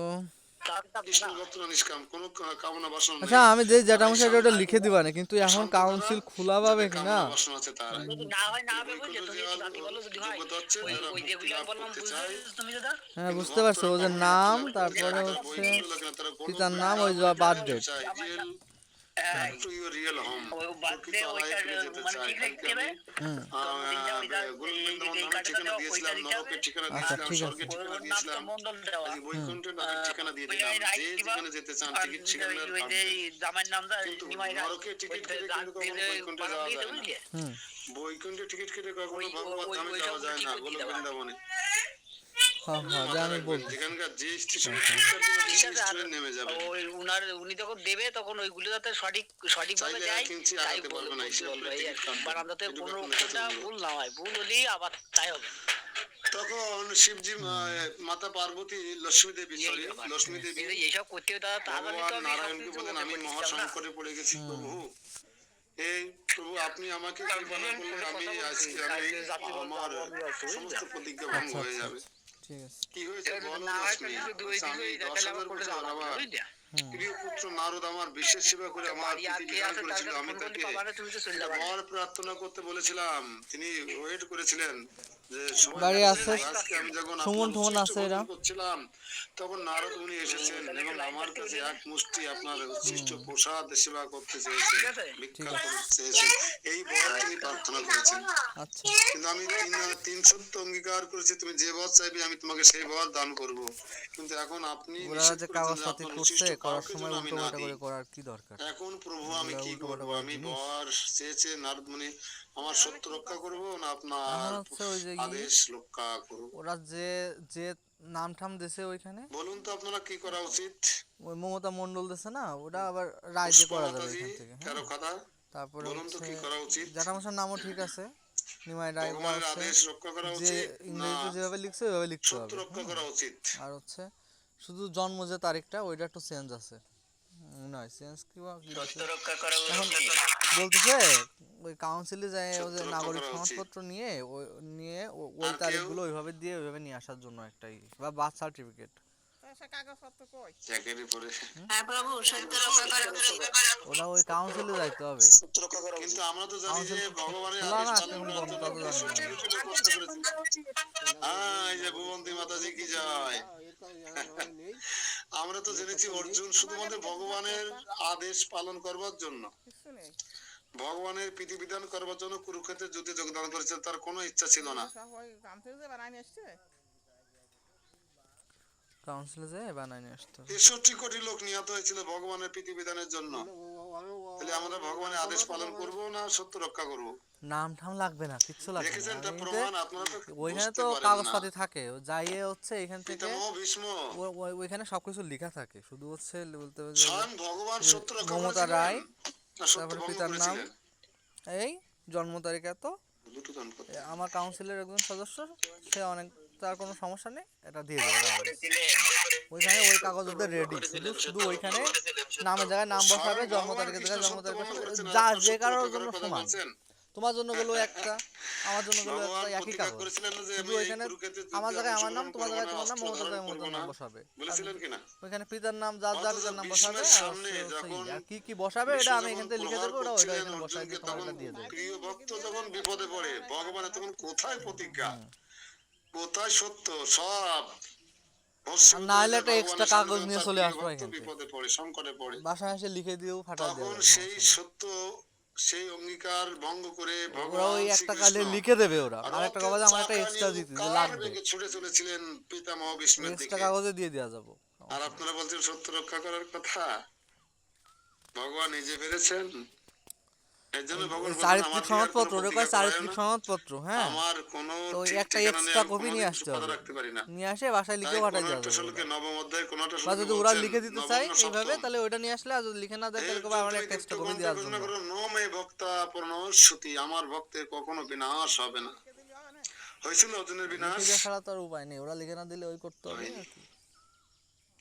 কৃষ্ণ ভক্তরা নিষ্কাম, কোনো কামনা বাসনা নেই। আচ্ছা, আমি যে যেটা মশাই ওটা লিখে দিবা না, কিন্তু এখন কাউন্সিল খোলা পাবে কি না? কামনা বাসনা আছে তারাই। যদি না হয় না হবে বুঝলে, তুমি একটু বাকি বলো যদি হয় যোগ্যতা হচ্ছে ওই যারা ওই মুক্তি যেগুলো লাভ বললাম করতে বুঝতে চায়। পেরেছো তুমি দাদা? হ্যাঁ, বুঝতে পারছো, ওই যে নাম, তারপরে হচ্ছে পিতার নাম, ওই বার্থ ডেট। হ্যাঁ, to your real home, ওই বার্থডে প্রকৃত ওইটা আলায় ফিরে যেতে মানে চাই। ঠিক কালকে লিখতে হবে। আমি, জন্মদিনটা ওইটা গোবিন্দ এই নামের কার্ডটা ঠিকানা দাও, দিয়েছিলাম, ওইটা দিতে হবে। নরকের ঠিকানা আচ্ছা, দিয়েছিলাম, ঠিক আছে। স্বর্গের ঠিকানা ওর নামটা দিয়েছিলাম, মন্ডল দেওয়া। আজকে বৈকুণ্ঠের নামের ঠিকানা দিয়ে ওই দিলাম। রাইট যে দিবা, যেখানে যেতে চান আর টিকিট সেখানে ওই যে জামাইয়ের নামটা কিন্তু নিমাই রায়, নরকের টিকিট কেটে রাত কিন্তু দিয়ে কখনো বৈকুণ্ঠে বানান যাওয়া দিয়েছে যায় না। বুঝলে? হুম, বৈকুণ্ঠে টিকিট কেটে কখনো ওই- ভগবত ওই- ধামে ওই যাওয়া সবগুলো যায় না, টিকিট গোলক দিয়ে দেওয়া। বৃন্দাবনে। হ্যাঁ হ্যাঁ, যা আমি বলছি। যেখানকার যে স্টেশনে টিকিট কাটবেন ঠিক সেই আছে, আর স্টেশনে নেমে যাবেন। উনি যখন দেবে তখন ওইগুলো যাতে সঠিকভাবে চাইলে যায়, এক ইঞ্চি তাই আগাতে পারবে না, হিসেব করে এই আর টিকিট কি। কাটবেন। বারান্দাতে এটুকু কোনো আপনার কাছে কোনটা অনুরোধ। ভুল না হয়, ভুল হলেই আবার তাই হবে। তখন শিবজি মাতা পার্বতী লক্ষ্মী দেবী, সরি লক্ষ্মী দেবী এইসব করতে হবে দাদা, তা জানি তো ভগবান আমি নারায়ণকে সবকিছু বলেন, ওকে আমি বলতে মহা চাই না। সংকটে পড়ে গেছি প্রভু, এই প্রভু আপনি আমাকে কৃপা না করলে আমি আজকে আমার সমস্ত প্রতিজ্ঞা ভঙ্গ হয়ে যাবে। ঠিক আছে। কি হয়েছে বলো না হয় লক্ষ্মী? যদি ওই বলছে, দিকে আমি ওই 10,000 তাহলে আবার করে বছর যাওয়া লাগবে, আমার বুঝলে? প্রিয় পুত্র নারদ আমার বিশেষ সেবা করে আমার বাড়ি আর প্রীতি কে বিধান আছে তার করেছিল, কাছে আমি ফোন করলে তাকে পাবা না, তুমি তো চলে যাবে। বর প্রার্থনা করতে বলেছিলাম, তিনি ওয়েট করেছিলেন যে সময় বাড়ি লাগছে। আছে, আজকে আমি যখন সুমন আপনার টুমন উচ্ছিষ্ট আছে এরা? ভোজন করছিলাম তখন নারদ উনি এসেছেন এবং আমার কাছে এক মুষ্টি আপনার উচ্ছিষ্ট প্রসাদ সেবা করতে চেয়েছেন, ঠিক আছে? ভিক্ষা করতে চেয়েছেন, এই বর তিনি প্রার্থনা করেছেন। আচ্ছা, কিন্তু আমি তিন সত্য অঙ্গীকার করেছি, তুমি যে বর চাইবে আমি তোমাকে সেই বর দান করব। কিন্তু এখন আপনি ওরা নিষেধ যে করেছেন কাগজ যে পাতি আপনার করছে, উচ্ছিষ্ট করার পাপের সময় জন্য আমি উল্টো না পাল্টা করে দিই। করার কি দরকার? এখন প্রভু আমি এগুলা কি উল্টো করবো? পাল্টা করার আমি জিনিস। বর চেয়েছে নারদ মুনি, আমার সত্য রক্ষা করবো না এখন আপনার হচ্ছে ওই যে আদেশ রক্ষা করবো? ওরা যে যে নাম ঠাম দিছে ওইখানে, বলুন তো আপনারা কি করা উচিত? ওই মমতা মন্ডল দিছে না, ওটা আবার রায় দিয়ে করা যাবে মাতাজি এখান থেকে। হ্যাঁ, তেরো কথা, তারপরে বলুন তো হচ্ছে কি করা উচিত? জ্যাঠামশার নামও ঠিক আছে, নিমাই রায়, ওটা ভগবানের হচ্ছে আদেশ রক্ষা করা যে উচিত না ইংরেজিতে যেভাবে লিখছে ওইভাবে লিখতে সত্য হবে। রক্ষা করা উচিত? আর হচ্ছে শুধু জন্ম যে তারিখটা ওইটা একটু চেঞ্জ আছে, নয় চেঞ্জ কি বা কি দিছে। সত্য রক্ষা করা এখন উচিত। বলতেছে ওই কাউন্সিলে যায় ওই যে সত্য রক্ষা নাগরিক করা উচিত। সনদপত্র নিয়ে ওই আর কেউ? তারিখগুলো ওইভাবে দিয়ে ওইভাবে নিয়ে আসার জন্য একটাই, বা বার্থ সার্টিফিকেট, চাকরি পরে হ্যাঁ প্রভু, সত্য রক্ষা করো। ওটা ওই কাউন্সিলে যাইতে হবে। কিন্তু আমরা তো জানি যে ভগবানের খোলা না, আদেশ কেমন পালন করার বন্ধ, তা তো জন্য জানি না। ষষ্ঠী প্রশ্ন করেছি। এই যে ভুবন্তী মাতাজি কি যায়, আমরা তো জেনেছি অর্জুন শুধুমাত্র ভগবানের আদেশ পালন করবার জন্য, ভগবানের বিধিবিধান করবার জন্য কুরুক্ষেত্রের যুদ্ধে যোগদান করেছে, তার কোনো ইচ্ছা ছিল না। কাউন্সিলে যায় বানাই নিয়ে আসতে হবে। 63 কোটি লোক নিহত হয়েছিল ভগবানের বিধিবিধানের জন্য। তাহলে আমরা ভগবানের আদেশ পালন করব না সত্য রক্ষা করব? নাম ঠাম লাগবে না, কিচ্ছু লাগবে দেখেছেন না, তা প্রমাণ, আপনারা তো ওইখানে বুঝতে তো পারেন কাগজপাতি না। থাকে, যাইয়ে হচ্ছে এখান থেকে পিতামহ ভীষ্ম, ওইখানে সবকিছু লেখা থাকে, শুধু হচ্ছে বলতে হবে যে স্বয়ং ভগবান সত্য রক্ষা মমতা করেছিলেন রায়, না সত্য তারপরে ভঙ্গ পিতার নাম, করেছিলেন? এই জন্ম তারিখ এত, দুটো দান করতে। আমার কাউন্সিলের একজন সদস্য, সে অনেক, তার কোনো সমস্যা নেই, এটা দিয়ে দেবে কাগজ। ওইখানে ওই কাগজ ওদের রেডি, শুধু শুধু ওইখানে নামের জায়গায় নাম বসাবে, জন্ম তারিখের জায়গায় জন্ম তারিখ বসাবে, যা যে কারোর জন্য সমান, তোমার জন্য গুলো একটা, আমার জন্য গুলো একটা, একই প্রতিজ্ঞা কাগজ, করেছিলেন না যে শুধু আমি এই ওইখানে কুরুক্ষেত্রের আমার যুদ্ধে জায়গায় আমার নাম, অংশগ্রহণ তোমার করবো জায়গায় না, তোমার নাম, অস্ত্র মমতার ধারণ জায়গায় করবো মমতার না। নাম বসাবে, বলেছিলেন কিনা? ওইখানে পিতার নাম যার যার পিতার নাম বসাবে, আর সামনে হচ্ছে যখন আর কি কি বসাবে এটা আমি এখান থেকে লিখে দেবো, ওটা ওইটা এখানে বসাই দিয়ে তোমার এটা দিয়ে দেবে। প্রিয় ভক্ত যখন বিপদে পড়ে ভগবানের তখন কোথায় প্রতিজ্ঞা, কোথায় সত্য? সব ভস্মীভূত আর না হলে হয়ে একটা ভগবানের extra সামনে কাগজ যখন নিয়ে তার চলে প্রিয় আসবো ভক্ত এখান থেকে। বিপদে পড়ে, সংকটে পড়ে, বাসায় এসে লিখে দিয়েও ফাটা দিয়ে তখন দেবে, সেই সমস্যা নেই। সত্য, সেই অঙ্গীকার ভঙ্গ করে ওরা ভগবান ওই একটা শ্রীকৃষ্ণ কালে লিখে দেবে, ওরা আর একটা রথের কাগজে আমার একটা চাকা এক্সট্রা নিয়ে দিতে যে কার লাগবে, বেগে ছুটে চলেছিলেন পিতামহ ওই ভীষ্মের এক্সট্রা দিকে। কাগজে দিয়ে দেওয়া যাবো। আর আপনারা বলছেন সত্য রক্ষা করার কথা, ভগবান নিজে পেরেছেন। এর জন্য ভগবান বলছেন চারিত্রিক আমার দিকে আর কোনো সনদপত্র, ওটা কয় প্রতিজ্ঞা করায় চারিত্রিক না, সনদপত্র, হ্যাঁ। আমার কোনো তো ওই ঠিক একটা ঠিকানা নেই, এক্সট্রা আমি কপি নিয়ে কোনোদিন আসতে কথা হবে, রাখতে পারি না। নিয়ে আসে বাসায় তাই লিখেও পাঠাই কোনো দেওয়া একটা যাবে শ্লোকে ওটা। নবম অধ্যায় কোনো একটা বা শ্লোকে যদি ওরা বলছেন, লিখে দিতে নবম চাই না এইভাবে, সপ্তম, তাহলে ওইটা নিয়ে আসলে, আর যদি লিখে না দেয় হে তাহলে কবে আমার অর্জুন, একটা তুমি এক্সট্রা কপি দীপ্তকণ্ঠে দেওয়ার ঘোষণা জন্য। করো, ন মে ভক্তা প্রণশ্যতি, আমার ভক্তের কখনো বিনাশ হবে না। হয়েছিল অর্জুনের লিখে বিনাশ? দেওয়া ছাড়া তো আর উপায় নেই, ওরা লিখে না দিলে ওই করতে হবে হয়নি। আর কি।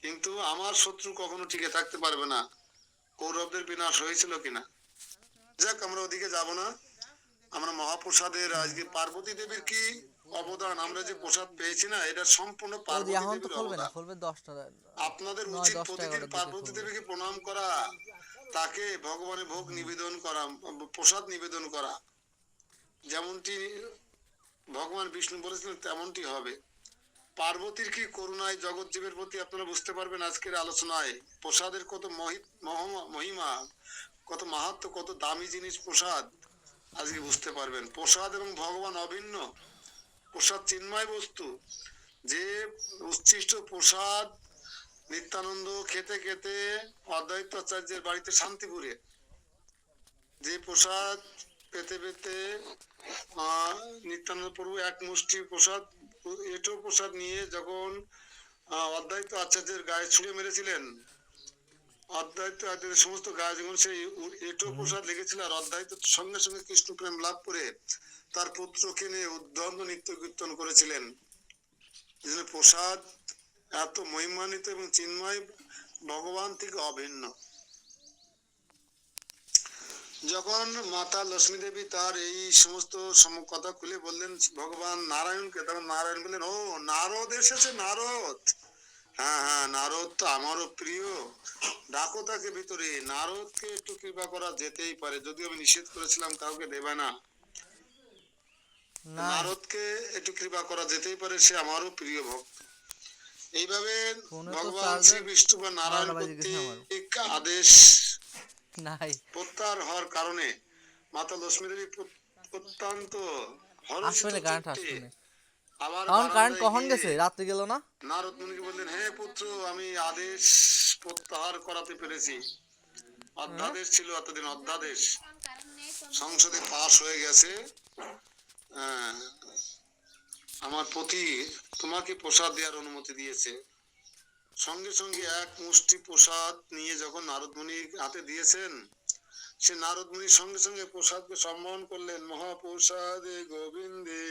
কিন্তু আমার শত্রু কখনো টিকে থাকতে পারবে না। কৌরবদের বিনাশ হয়েছিল কিনা? যাক, আমরা ওদিকে যাব না। আমরা মহাপ্রসাদের, আজকে পার্বতী দেবীর কি অবদান, আমরা যে প্রসাদ পেয়েছি না, এটা সম্পূর্ণ ওই পার্বতী এখন তো দেবীর খুলবে না, অবদান। খুলবে 10টা, আপনাদের 9, উচিত 10টা, প্রতিদিন 11টার দিকে পার্বতী খুলবে। দেবীকে প্রণাম করা, তাকে ভগবানের ভোগ নিবেদন করা, প্রসাদ নিবেদন করা। যেমনটি ভগবান বিষ্ণু বলেছিলেন তেমনটি হবে। পার্বতীর কি করুণায় জগৎ জীবের প্রতি আপনারা বুঝতে পারবেন আজকের আলোচনায়। প্রসাদের কত মহিমা, কত মাহাত্ম্য, কত দামি জিনিস প্রসাদ, আজকে বুঝতে পারবেন। প্রসাদ এবং ভগবান অভিন্ন। প্রসাদ চিন্ময় বস্তু। যে উচ্ছিষ্ট প্রসাদ নিত্যানন্দ খেতে খেতে অদ্বৈত আচার্যের বাড়িতে শান্তিপুরে, যে প্রসাদ পেতে পেতে নিত্যানন্দ প্রভু এক মুষ্টি প্রসাদ, এটো প্রসাদ নিয়ে যখন অদ্বৈত আচার্যের গায়ে ছুঁড়ে মেরেছিলেন, অদ্বৈত আচার্যের সমস্ত গায়ে যখন সেই এটো প্রসাদ লেগেছিল, আর অদ্বৈত সঙ্গে সঙ্গে কৃষ্ণ প্রেম লাভ করে তার পুত্রকে নিয়ে উদ্দণ্ড নৃত্য কীর্তন করেছিলেন। এই জন্য প্রসাদ এত মহিমান্বিত এবং চিন্ময়, ভগবান থেকে অভিন্ন। যখন মাতা লক্ষ্মী দেবী তার এই সমস্ত কথা খুলে বললেন ভগবান নারায়ণকে, তখন নারায়ণ বললেন, ও নারদ এসেছে, নারদ। হ্যাঁ হ্যাঁ, নারদ তো আমারও প্রিয়, ডাকো তাকে ভিতরে। নারদকে একটু কৃপা করা যেতেই পারে, যদিও আমি নিষেধ করেছিলাম কাউকে দেবে না। না, নারদকে একটু কৃপা করা যেতেই পারে, সে আমারও প্রিয় ভক্ত। এইভাবে ফোনে তো ভগবান চার্জার শ্রী বিষ্ণু বা নারায়ণ 12টা বাজে গেছে আমার। কর্তৃক আদেশ নাই, প্রত্যাহার হওয়ার কারণে মাতা লক্ষ্মী দেবী অত্যন্ত হর্ষিত আসবে না, কারেন্ট চিত্তে আসবে না। আবার কারণ কারেন্ট বারান্দায় কখন গিয়ে গেছে, রাত্রে গেল না। নারদ মুনিকে বললেন, হে পুত্র, আমি আদেশ প্রত্যাহার করাতে পেরেছি। অধ্যাদেশ ছিল এতদিন, অধ্যাদেশ সংসদে পাশ হয়ে গেছে। আহ, আমার পতি তোমাকে প্রসাদ দেওয়ার অনুমতি দিয়েছে। সঙ্গে সঙ্গে এক মুষ্টি প্রসাদ নিয়ে যখন নারদ মুনি হাতে দিয়েছেন, সে নারদ মুনি সঙ্গে সঙ্গে প্রসাদকে সম্মান করলেন। মহাপ্রসাদে গোবিন্দে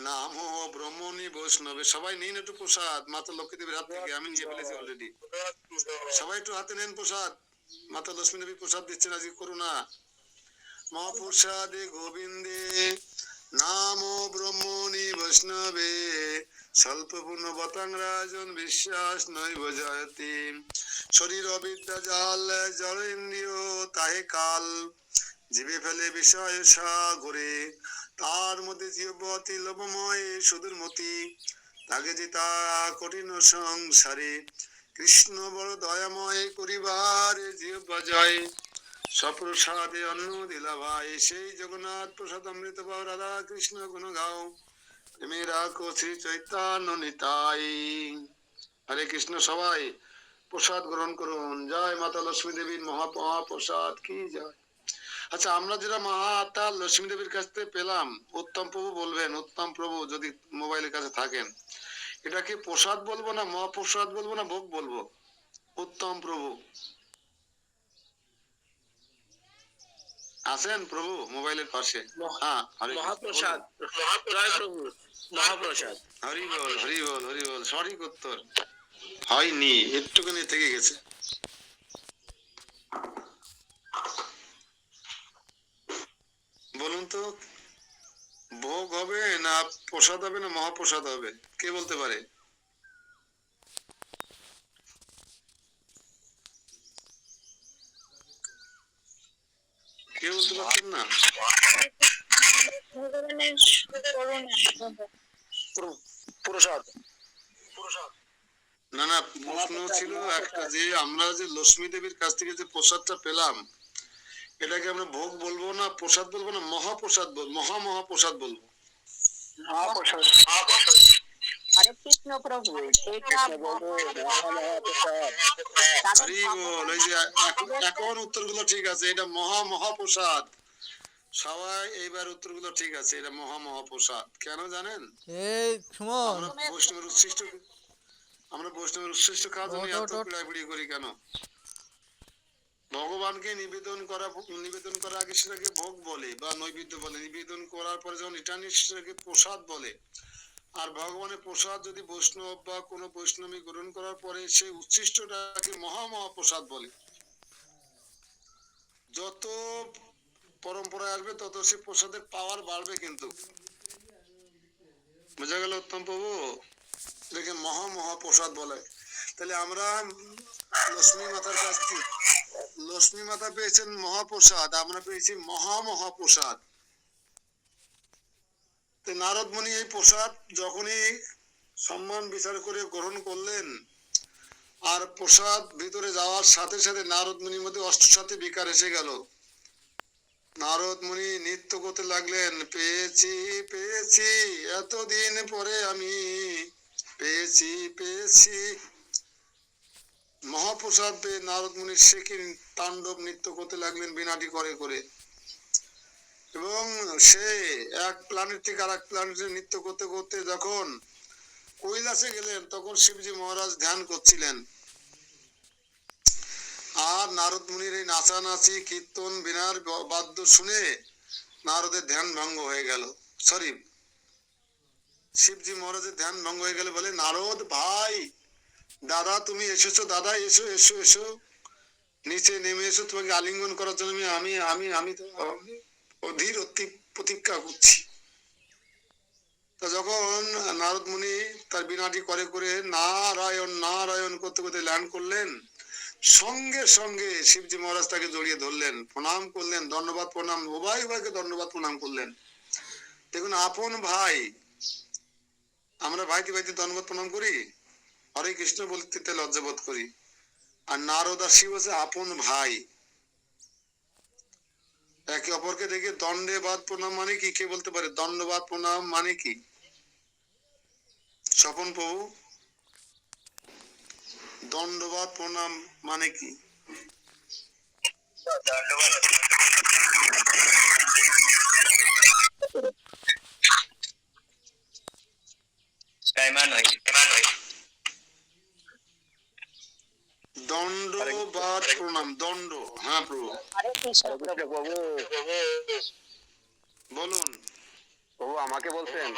নাম ব্রহ্মণী বৈষ্ণবে। সবাই নিন একটু প্রসাদ মাতা লক্ষ্মী দেবীর হাত থেকে, আমি নিয়ে ফেলেছি অলরেডি। সবাই একটু হাতে নেন প্রসাদ, মাতা লক্ষ্মী দেবী প্রসাদ দিচ্ছেন, আজকে করুণা। মহাপ্রসাদে গোবিন্দে নাম ব্রহ্মণী বৈষ্ণবে স্বল্প পূর্ণ বতাং রাজন বিশ্বাস নৈব জয়তি। শরীর অবিদ্যা জাল জলেন্দ্রিয় তাহে কাল, জীবে ফেলে বিষয় সাগরে, তার মধ্যে জীবতী লোভময় সুদূর মতি, তাকে যে তা কঠিন সংসারে, কৃষ্ণ বড় দয়াময় করিবার জীব জয়, সপ্রসাদে অন্ন দিলা ভাই। সেই জগন্নাথ প্রসাদ অমৃত পাও, রাধা কৃষ্ণ গুণ গাও, প্রেমে রাখো শ্রী চৈতন্য নিতাই। হরে কৃষ্ণ। সবাই প্রসাদ গ্রহণ করুন। জয় মাতা লক্ষ্মী দেবীর মহাপ্রসাদ কি জয়। আচ্ছা, আমরা যেটা মাতা লক্ষ্মী দেবীর কাছ থেকে পেলাম, উত্তম প্রভু বলবেন, উত্তম প্রভু যদি মোবাইলের কাছে থাকেন, এটাকে প্রসাদ বলবো না মহাপ্রসাদ বলবো না ভোগ বলবো? উত্তম প্রভু আছেন প্রভু মোবাইলের পাশে? হ্যাঁ, হরে মহাপ্রসাদ, জয় প্রভু, মহাপ্রসাদ। হরি বল, হরি বল, হরি বল। সঠিক উত্তর হয়নি, একটুখানি থেকে গেছে। বলুন তো, ভোগ হবে না প্রসাদ হবে না মহাপ্রসাদ হবে? কে বলতে পারে? কে বলতে পারছেন না? প্রসাদ, প্রসাদ। না না, প্রশ্ন ছিল একটা যে আমরা যে লক্ষ্মী দেবীর কাছ থেকে যে প্রসাদটা পেলাম, এটাকে আমরা ভোগ বলবো না প্রসাদ বলবো না মহাপ্রসাদ বলবো, মহাপ্রসাদ বলবো? মহাপ্রসাদ। হরে কৃষ্ণ প্রভু এটা হরি বল। এই যে এখন উত্তরগুলো ঠিক আছে, এটা মহাপ্রসাদ। সবাই এইবার উত্তরগুলো ঠিক আছে, এটা মহাপ্রসাদ। কেন জানেন? এই সুমন, আমরা বৈষ্ণবের উচ্ছিষ্ট খাওয়ার জন্য এত পিড়াপিড়ি করি কেন? ভগবানকে নিবেদন করা আগে সেটাকে ভোগ বলে বা নৈবেদ্য বলে, নিবেদন করার পরে যখন এটা সেটাকে প্রসাদ বলে। আর ভগবানের প্রসাদ যদি বৈষ্ণব বা কোনো বৈষ্ণবী গ্রহণ করার পরে সেই উচ্ছিষ্টটাকে মহাপ্রসাদ বলে। যত পরম্পরায় আসবে তত সে প্রসাদের পাওয়ার বাড়বে। কিন্তু বোঝা গেল উত্তম প্রভু? এটাকে মহাপ্রসাদ বলে। তাহলে আমরা লক্ষ্মী মাতার কাছ থেকে, লক্ষ্মী মাতা পেয়েছেন মহাপ্রসাদ, আমরা পেয়েছি মহাপ্রসাদ। নারদ মুনি এই প্রসাদ যখনই সম্মান বিচার করে গ্রহণ করলেন, আর প্রসাদ ভিতরে যাওয়ার সাথে সাথে নারদ মুনির মধ্যে অষ্টসাথী বিকার এসে গেল। নারদ মুনি নৃত্য করতে লাগলেন, পেয়েছি পেয়েছি এতদিন পরে আমি পেয়েছি পেয়েছি। মহাপ্রসাদ পেয়ে নারদ মুনি সে তাণ্ডব নৃত্য করতে লাগলেন বিনাটি করে করে। এবং সে এক প্ল্যানেট থেকে আর এক প্ল্যানেটে নৃত্য করতে করতে যখন কৈলাসে গেলেন, তখন শিবজি মহারাজ ধ্যান করছিলেন। আর নারদ মুনির এই নাচানাচি কীর্তন বিনার বাদ্য শুনে নারদের ধ্যান ভঙ্গ হয়ে গেল। সরি, শিবজি মহারাজের ধ্যান ভঙ্গ হয়ে গেল। বলে, নারদ ভাই, দাদা তুমি এসেছো, দাদা এসো এসো এসো, নিচে নেমে এসো, তোমাকে আলিঙ্গন করার জন্য আমি আমি আমি অধীর প্রতীক্ষা করছি। তা যখন নারদ মুনি তার বিনাটি করে করে নারায়ণ নারায়ণ করতে করতে ল্যান্ড করলেন, সঙ্গে সঙ্গে শিবজি মহারাজ তাকে জড়িয়ে ধরলেন, প্রণাম করলেন, দণ্ডবাদ প্রণাম, উভয় উভয়কে দণ্ডবাদ প্রণাম করলেন। দেখুন, আপন ভাই, আমরা ভাইতে ভাইতে দণ্ডবাদ প্রণাম করি, হরে কৃষ্ণ বলতে লজ্জাবোধ করি। আর নারদ আর শিব হচ্ছে আপন ভাই। একে অপরকে দেখে দণ্ডবাদ প্রণাম মানে কি? কে বলতে পারে দণ্ডবাদ প্রণাম মানে কি? স্বপন প্রভু, দণ্ডবাদ প্রণাম মানে কি? দণ্ডবাদ প্রণাম, দণ্ড। হ্যাঁ প্রভু হরে কৃষ্ণ প্রভু বলুন। প্রভু আমাকে বলছেন?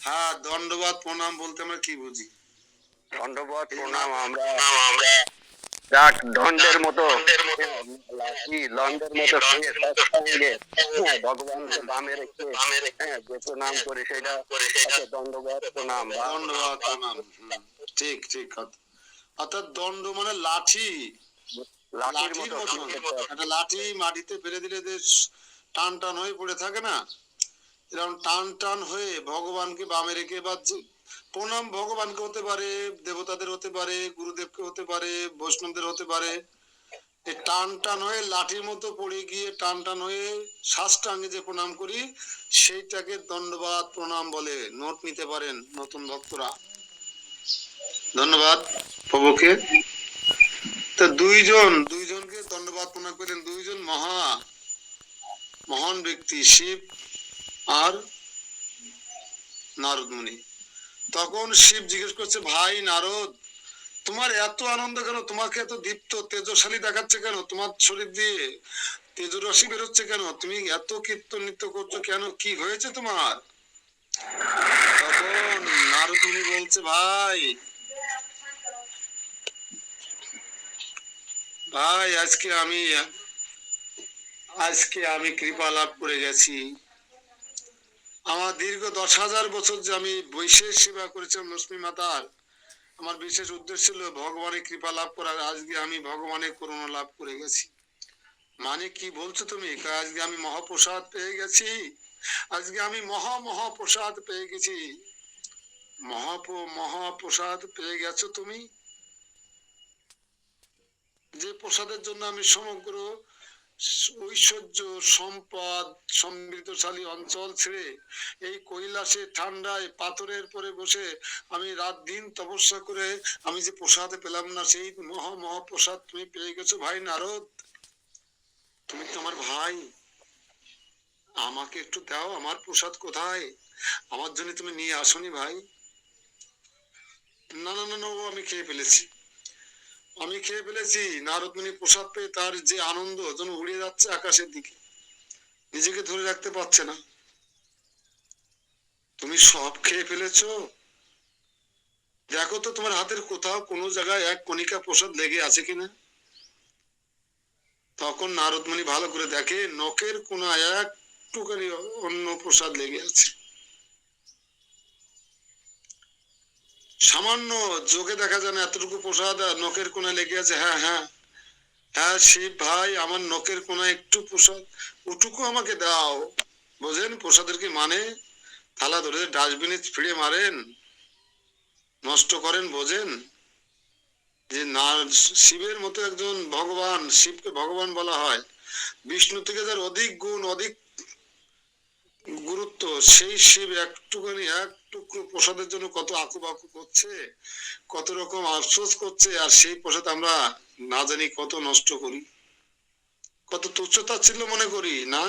হ্যাঁ, দণ্ডবাদ প্রণাম বলতে আমরা কি বুঝি? দণ্ডবত প্রণাম আমরা যাক দণ্ডের মতো লাঠি লন্ডের মতো সঙ্গে ভগবানকে বামে রেখে যে প্রণাম করে সেটা দণ্ডবত প্রণাম। দণ্ডবাদ প্রণাম, ঠিক ঠিক। অর্থাৎ দণ্ড মানে লাঠি, লাঠির লাঠির মতো মতন। একটা লাঠি মাটিতে ফেলে দিলে যে টান টান হয়ে পড়ে থাকে না, এরকম টান টান হয়ে ভগবানকে বামে রেখে বা প্রণাম ভগবানকে হতে পারে, দেবতাদের হতে পারে, গুরুদেবকে হতে পারে, বৈষ্ণবদের হতে পারে। এই টান টান হয়ে লাঠির মতো পড়ে গিয়ে টান টান হয়ে সাষ্টাঙ্গে যে প্রণাম করি, সেইটাকে দণ্ডবাদ প্রণাম বলে। নোট নিতে পারেন নতুন ভক্তরা। ধন্যবাদ প্রভুকে। তো দুইজনকে দণ্ডবাদ প্রণাম করেন, দুইজন মহান ব্যক্তি, শিব আর নারদ মুনি। তখন শিব জিজ্ঞেস করছে, ভাই নারদ, তোমার এত আনন্দ কেন? তোমাকে এত দীপ্ত তেজস্বালী দেখাচ্ছে কেন? তোমার শরীর দিয়ে তেজরশ্মি বেরোচ্ছে কেন? তুমি এত কীর্তন নৃত্য করছো কেন? কি হয়েছে তোমার? তখন নারদ মুনি বলছে, ভাই আজকে আমি কৃপা লাভ করে গেছি। আমার দীর্ঘ 10,000 বছর যে আমি বিশেষ সেবা করেছিলাম লক্ষ্মী মাতার, আমার বিশেষ উদ্দেশ্য ছিল ভগবানের কৃপা লাভ করার। আজকে আমি ভগবানের করুণা লাভ করে গেছি। মানে কি বলছো তুমি? আজকে আমি মহাপ্রসাদ পেয়ে গেছি, আজকে আমি মহাপ্রসাদ পেয়ে গেছি। মহাপ্রসাদ পেয়ে গেছো তুমি, যে প্রসাদের জন্য আমি সমগ্র ঐশ্বর্য সম্পদ সমৃদ্ধশালী অঞ্চল ছেড়ে এই কৈলাসে ঠান্ডায় পাথরের পরে বসে আমি রাত দিন তপস্যা করে আমি যে প্রসাদ পেলাম না, সেই মহাপ্রসাদ তুমি পেয়ে গেছো ভাই নারদ। তুমি তো আমার ভাই, আমাকে একটু দাও, আমার প্রসাদ কোথায়? আমার জন্য তুমি নিয়ে আসনি ভাই? না না না না, ও আমি খেয়ে ফেলেছি, আমি খেয়ে ফেলেছি। নারদ মুনি প্রসাদ পেয়ে তার যে আনন্দ যেন উড়ে যাচ্ছে আকাশের দিকে, নিজেকে ধরে রাখতে পারছে না। তুমি সব খেয়ে ফেলেছো? দেখো তো তোমার হাতের কোথাও কোনো জায়গায় এক কণিকা প্রসাদ লেগে আছে কিনা। তখন নারদ মুনি ভালো করে দেখে, নখের কোনায় একটুখানি অন্য প্রসাদ লেগে আছে। সামান্য চোখে দেখা যায় না এতটুকু প্রসাদ নখের কোনায় লেগে আছে। হ্যাঁ হ্যাঁ হ্যাঁ শিব ভাই, আমার নখের কোনায় একটু প্রসাদ, ওটুকু আমাকে দাও। বোঝেন প্রসাদের কি মানে? থালা ধরে ডাস্টবিনে ফিরে মারেন, নষ্ট করেন, বোঝেন? যে না, শিবের মতো একজন ভগবান, শিবকে ভগবান বলা হয়, বিষ্ণু থেকে যার অধিক গুণ অধিক গুরুত্ব, সেই শিব একটুখানি এক টুকরো প্রসাদের জন্য কত আকুবাকু করছে, কত রকম আফসোস করছে, আর সেই প্রসাদ আমরা না জানি কত নষ্ট করি, কত তুচ্ছতাচ্ছিল্য মনে করি না।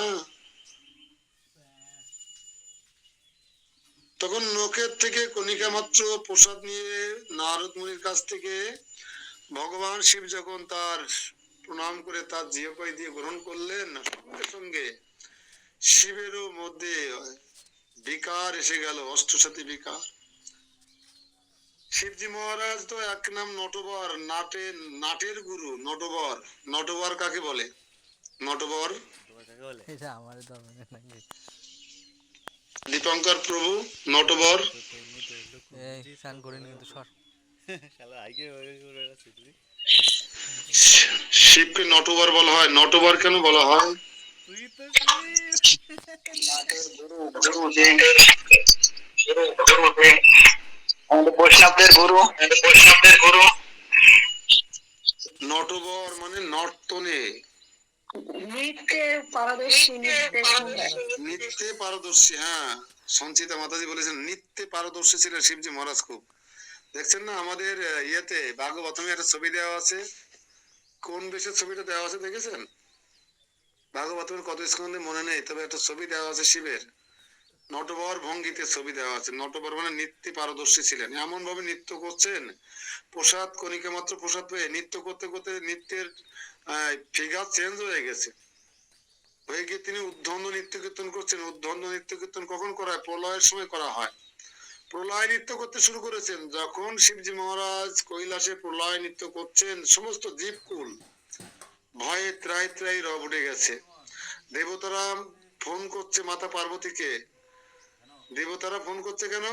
তখন নখের থেকে কণিকা মাত্র প্রসাদ নিয়ে নারদ মুনির কাছ থেকে ভগবান শিব যখন তার প্রণাম করে তার জিহ্বাই দিয়ে গ্রহণ করলেন, সঙ্গে সঙ্গে শিবেরও মধ্যে বিকার এসে গেল, অষ্টসাথী বিকার। শিবজি মহারাজ তো এক নাম নটবর, নাটের গুরু নটবর। নটবর কাকে বলে? নটবর এটা আমার ধর্মের নাকি? দীপঙ্কর প্রভু নটবর। এই স্নান করিনি কিন্তু সর। শিবকে নটবর বলা হয়। নটবর কেন বলা হয়? বৈষ্ণবদের গুরু। নটবর মানে নর্তনে, নৃত্যে পারদর্শী, নৃত্যে পারদর্শী। হ্যাঁ, সঞ্চিতা মাতাজি বলেছেন নৃত্যে পারদর্শী ছিলেন শিবজি মহারাজ খুব। দেখছেন না আমাদের ইয়েতে ভাগবতমে একটা ছবি দেওয়া আছে, কোন বেশের ছবিটা দেওয়া আছে দেখেছেন? ভাগবতমের কত স্কন্ধে মনে নেই, তবে একটা ছবি দেওয়া আছে শিবের, নটবর ভঙ্গিতে ছবি দেওয়া আছে। নটবর মানে নৃত্যে পারদর্শী ছিলেন, এমন ভাবে নৃত্য করছেন, প্রসাদ কণিকা মাত্র প্রসাদ পেয়ে নৃত্য করতে করতে নৃত্যের ফিগার চেঞ্জ হয়ে গেছে, হয়ে গিয়ে তিনি উদ্ধন্ড নৃত্য কীর্তন করছেন। উদ্ধন্ড নৃত্য কীর্তন কখন করা হয়? প্রলয়ের সময় করা হয়। প্রলয় নৃত্য করতে শুরু করেছেন যখন শিবজি মহারাজ কৈলাসে প্রলয় নৃত্য করছেন, সমস্ত জীবকুল ভয়ে ত্রাই ত্রাই রব উঠে গেছে। দেবতারা ফোন করছে মাতা পার্বতীকে। দেবতারা ফোন করছে কেন?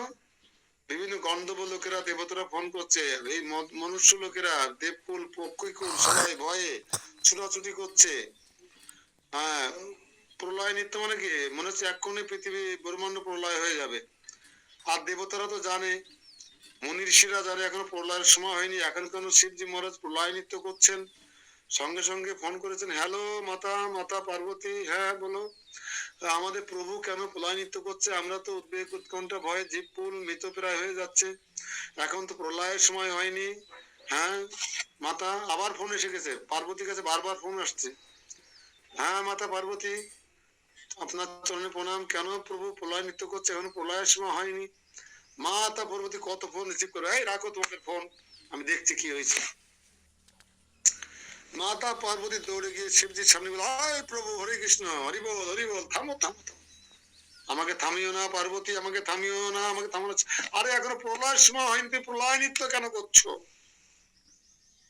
বিভিন্ন গন্ধর্ব লোকেরা দেবতারা ফোন করছে, এই মনুষ্য লোকেরা দেবকুল পক্ষীকুল সবাই ভয়ে ছুটাছুটি করছে। হ্যাঁ, প্রলয় নৃত্য মানে কি? মনে হচ্ছে এক্ষুনি পৃথিবী ব্রহ্মাণ্ড প্রলয় হয়ে যাবে। আর দেবতারা তো জানে, মুনি ঋষিরা জানে এখনো প্রলয়ের সময় হয়নি, এখন কেন শিবজি মহারাজ প্রলয় নৃত্য করছেন। সঙ্গে সঙ্গে ফোন করেছেন, হ্যালো মাতা পার্বতী, হ্যাঁ বলো, আমাদের প্রভু কেন প্রলয় নৃত্য করছে? আমরা তো উদ্বেগ উৎকণ্ঠা ভয়ে জীবকুল মৃতপ্রায় হয়ে যাচ্ছে, এখন তো প্রলয়ের সময় হয়নি। হ্যাঁ মাতা, আবার ফোন এসে গেছে, পার্বতীর কাছে বারবার ফোন আসছে। হ্যাঁ মাতা পার্বতী, আপনার চরণে প্রণাম, কেন প্রভু প্রলয় নৃত্য করছে, এখন প্রলয়ের সময় হয়নি। মাতা পার্বতী কত ফোন রিসিভ করে, এই রাখো তোমাদের ফোন, আমি দেখছি কি হয়েছে। মাতা পার্বতী দৌড়ে গিয়ে শিবজির সামনে বলে, আয় প্রভু, হরে কৃষ্ণ, হরি বল, থামো থামো থামো, আমাকে থামিও না পার্বতী, আমাকে থামিও না, আমাকে থামানো। আরে এখনো প্রলয়ের সময় হয়নি, তুমি প্রলয় নৃত্য কেন করছো?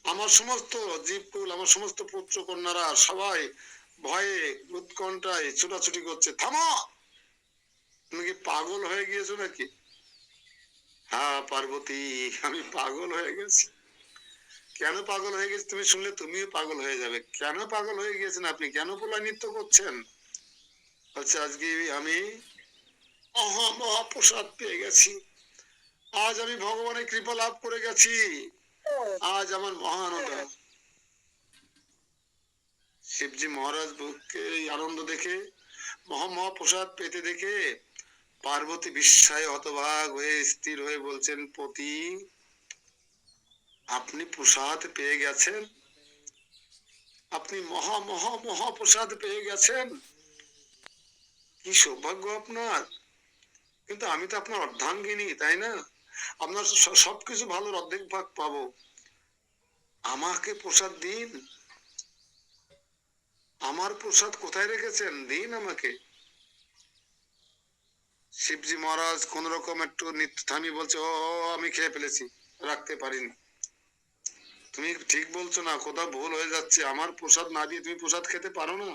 আমার সমস্ত জীবকুল, আমার সমস্ত পুত্র কন্যারা সবাই ভয়ে উৎকণ্ঠায় ছুটাছুটি করছে, থামো। তুমি কি পাগল হয়ে গিয়েছো নাকি? হ্যাঁ পার্বতী, আমি পাগল হয়ে গেছি। কেন পাগল হয়ে গেছে তুমি শুনলে তুমিও পাগল হয়ে যাবে। কেন পাগল হয়ে গিয়েছেন আপনি? কেন প্রলয় নৃত্য করছেন? আচ্ছা, আজকে আমি মহাপ্রসাদ পেয়ে গেছি, আজ আমি ভগবানের কৃপা লাভ করে গেছি, আজ আমার মহানন্দ। শিবজি মহারাজ এই আনন্দ দেখে, মহাপ্রসাদ পেতে দেখে পার্বতী বিস্ময়ে হতবাক হয়ে স্থির হয়ে বলছেন, পতি আপনি প্রসাদ পেয়ে গেছেন, আপনি মহাপ্রসাদ পেয়ে গেছেন, কি সৌভাগ্য আপনার। কিন্তু আমি তো আপনার অর্ধাঙ্গিনী, তাই না? আপনার সবকিছু ভালোর অর্ধেক ভাগ পাবো, আমাকে প্রসাদ দিন। আমার প্রসাদ কোথায় রেখেছেন, দিন আমাকে। শিবজি মহারাজ কোন রকম একটু থামি বলছে, ও আমি খেয়ে ফেলেছি, রাখতে পারিনি। তুমি ঠিক বলছো না, কোথাও ভুল হয়ে যাচ্ছে, আমার প্রসাদ না দিয়ে তুমি প্রসাদ খেতে পারো না।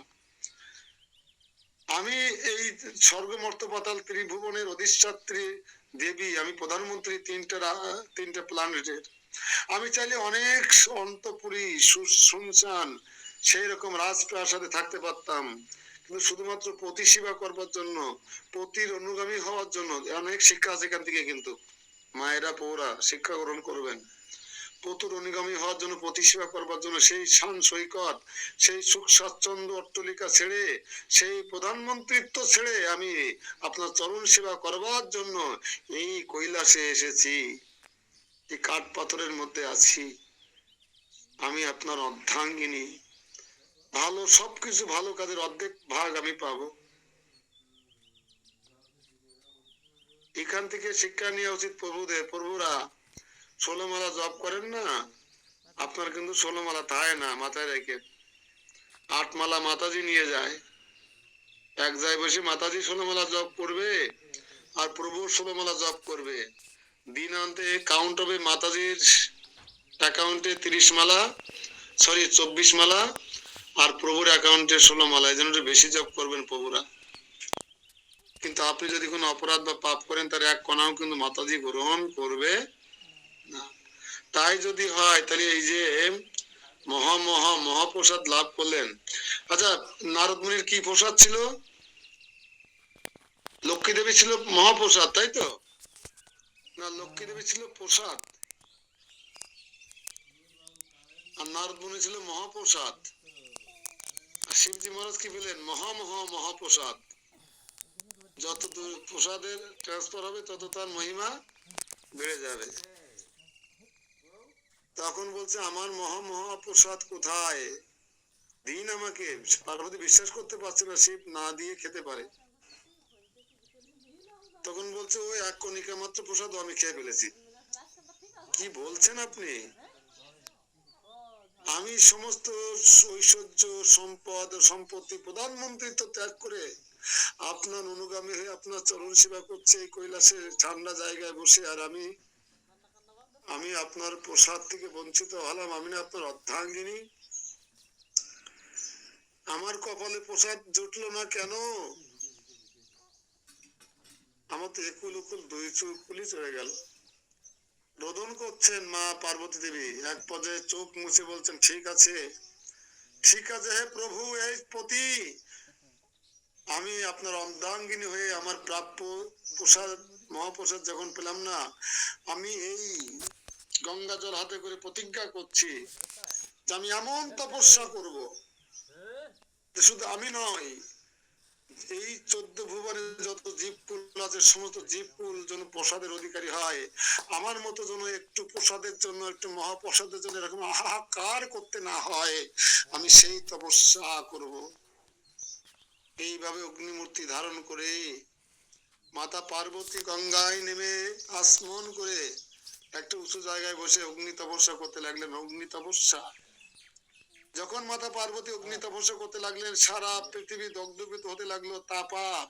আমি এই স্বর্গ মর্ত পাতাল ত্রিভুবনের অধিষ্ঠাত্রী দেবী, আমি প্রধানমন্ত্রী তিনটা প্ল্যানেটের। আমি চাইলে অনেক অন্তপুরী শুনশান সেই রকম রাজপ্রাসাদে থাকতে পারতাম, কিন্তু শুধুমাত্র পতি সেবা করবার জন্য, পতির অনুগামী হওয়ার জন্য, অনেক শিক্ষা আছে এখান থেকে, কিন্তু মায়েরা পৌরা শিক্ষা গ্রহণ করবেন। পতুর অনুগামী হওয়ার জন্য, পতি সেবা করবার জন্য সেই শান সৈকত, সেই সুখ স্বাচ্ছন্দ্য অট্টলিকা ছেড়ে, সেই প্রধানমন্ত্রিত্ব ছেড়ে আমি আপনার চরণ সেবা করবার জন্য এই কৈলাসে এসেছি, এই কাঠ পাথরের মধ্যে আছি। আমি আপনার অর্ধাঙ্গিনী, ভালো সবকিছু ভালো কাজের অর্ধেক ভাগ আমি পাবো। এখান থেকে শিক্ষা নেওয়া উচিত প্রভুদের। প্রভুরা 16 মালা জপ করেন না, আপনার কিন্তু 16 মালা থাকে না, মাথায় রেখে 8 মালা মাতাজি নিয়ে যায়। এক জায়গায় বসে মাতাজি 16 মালা জপ করবে আর প্রভু 16 মালা জপ করবে। দিন আনতে কাউন্ট হবে মাতাজির অ্যাকাউন্টে 30 মালা, 24 মালা, আর প্রভুর অ্যাকাউন্টে 16 মালা। এই জন্য বেশি জপ করবেন প্রভুরা। কিন্তু আপনি যদি কোনো অপরাধ বা পাপ করেন, তার এক কণাও কিন্তু মাতাজি গ্রহণ করবে না। তাই যদি হয়, তাহলে এই যে মহাপ্রসাদ লাভ করলেন। আচ্ছা, নারদ মুনির কি প্রসাদ ছিল? লক্ষ্মী দেবী ছিল মহাপ্রসাদ, তাই তো না? লক্ষ্মী দেবী ছিল প্রসাদ, আর নারদ মুনি ছিল মহাপ্রসাদ। আর শিবজি মহারাজ কি পেলেন? মহাপ্রসাদ। যত প্রসাদের ট্রান্সফার হবে, তত তার মহিমা বেড়ে যাবে। তখন বলছে, আমার মহাপ্রসাদ কোথায়, দিন আমাকে। পার্বতী বিশ্বাস করতে পারছে না শিব না দিয়ে খেতে পারে। তখন বলছে, ওই এক কণিকা মাত্র প্রসাদ আমি খেয়ে ফেলেছি। কি বলছেন আপনি? আমি সমস্ত ঐশ্বর্য সম্পদ সম্পত্তি প্রধানমন্ত্রিত্ব ত্যাগ করে আপনার অনুগামী হয়ে আপনার চরণ সেবা করছে এই কৈলাসের ঠান্ডা জায়গায় বসে, আর আমি আপনার প্রসাদ থেকে বঞ্চিত হলাম। আমি না আপনার অর্ধাঙ্গিনী? আমার কপালে প্রসাদ জুটলো না কেন? আমার তো একুল উকুল দুই চুকুলি চলে গেল। রোদন করছেন মা পার্বতী দেবী। এক পর্যায়ে চোখ মুছে বলছেন, ঠিক আছে হে প্রভু, এই পতি, আমি আপনার অর্ধাঙ্গিনী হয়ে আমার প্রাপ্য প্রসাদ মহাপ্রসাদ যখন পেলাম না, আমি এই গঙ্গা জল হাতে করে প্রতিজ্ঞা করছি যে আমি এমন তপস্যা করব, শুধু আমি নয়, এই 14 ভুবনে যত জীবকুল আছে, সমস্ত জীবকুল যেন প্রসাদের অধিকারী হয়। আমার মতো যেন একটু প্রসাদের জন্য, একটু মহাপ্রসাদের জন্য এরকম হাহাকার করতে না হয়, আমি সেই তপস্যা করব। এইভাবে অগ্নিমূর্তি ধারণ করে মাতা পার্বতী গঙ্গায় নেমে আসমন করে একটা উঁচু জায়গায় বসে অগ্নি তপস্যা করতে লাগলেন। অগ্নি তপস্যা যখন মাতা পার্বতী অগ্নি তপস্যা করতে লাগলেন, সারা পৃথিবী দগ্ধবিত হতে লাগলো,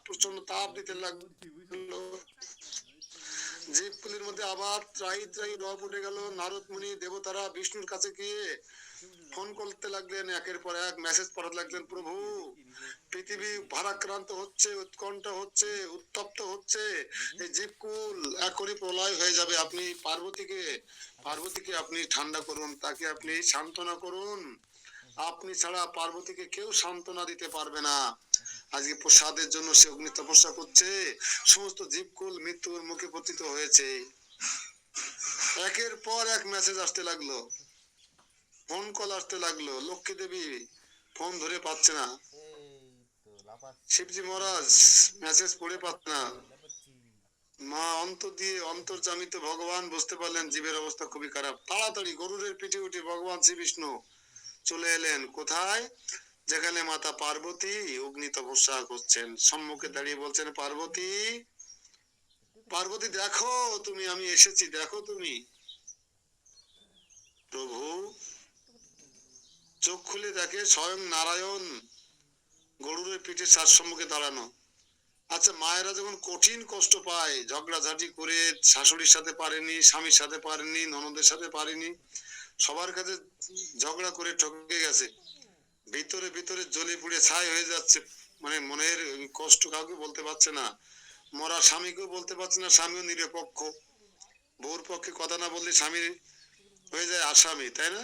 প্রচন্ড তাপ দিতে লাগলো। জীবকুলির মধ্যে আবার ত্রাহি রব উঠে গেল। নারদ মুনি দেবতারা বিষ্ণুর কাছে গিয়ে ফোন করতে লাগলেন, একের পর এক মেসেজ পাঠাতে লাগলেন, প্রভু পৃথিবী ভারাক্রান্ত হচ্ছে, উৎকণ্ঠ হচ্ছে, উত্তপ্ত হচ্ছে, এই জীবকুল এখনই প্রলয় হয়ে যাবে। আপনি পার্বতীকে আপনি ঠান্ডা করুন, তাকে আপনি সান্ত্বনা করুন। আপনি ছাড়া পার্বতীকে কেউ সান্ত্বনা দিতে পারবে না। আজকে প্রসাদের জন্য সে অগ্নি তপস্যা করছে, সমস্ত জীবকুল মৃত্যুর মুখে পতিত হয়েছে। একের পর এক মেসেজ আসতে লাগলো, ফোন কল আসতে লাগলো। লক্ষ্মী দেবী ফোন ধরে পাচ্ছে না, শিবজি মহারাজ মেসেজ পড়ে পাচ্ছে না। মা অন্তর দিয়ে অন্তর্জামিত ভগবান বুঝতে পারলেন জীবের অবস্থা খুবই খারাপ। তাড়াতাড়ি গরুরের পিঠে উঠে ভগবান শ্রী বিষ্ণু চলে এলেন কোথায়, যেখানে মাতা পার্বতী অগ্নি তপস্যা করছেন। সম্মুখে দাঁড়িয়ে বলছেন, পার্বতী, পার্বতী দেখো তুমি, আমি এসেছি, দেখো তুমি। প্রভু চোখ খুলে দেখে স্বয়ং নারায়ণ গরুরের পিঠে সার সম্মুখে দাঁড়ানো। আচ্ছা, মায়েরা যখন কঠিন কষ্ট পায়, ঝগড়াঝাটি করে শাশুড়ির সাথে পারেনি, স্বামীর সাথে পারেনি, ননদের সাথে পারেনি, সবার কাছে ঝগড়া করে ঠকে গেছে, ভিতরে ভিতরে জ্বলে পুড়ে ছাই হয়ে যাচ্ছে, মানে মনের কষ্ট কাউকে বলতে পারছে না, মরা স্বামীকেও বলতে পারছে না, স্বামীও নিরপেক্ষ, বউর পক্ষে কথা না বললে স্বামী হয়ে যায় আসামি, তাই না?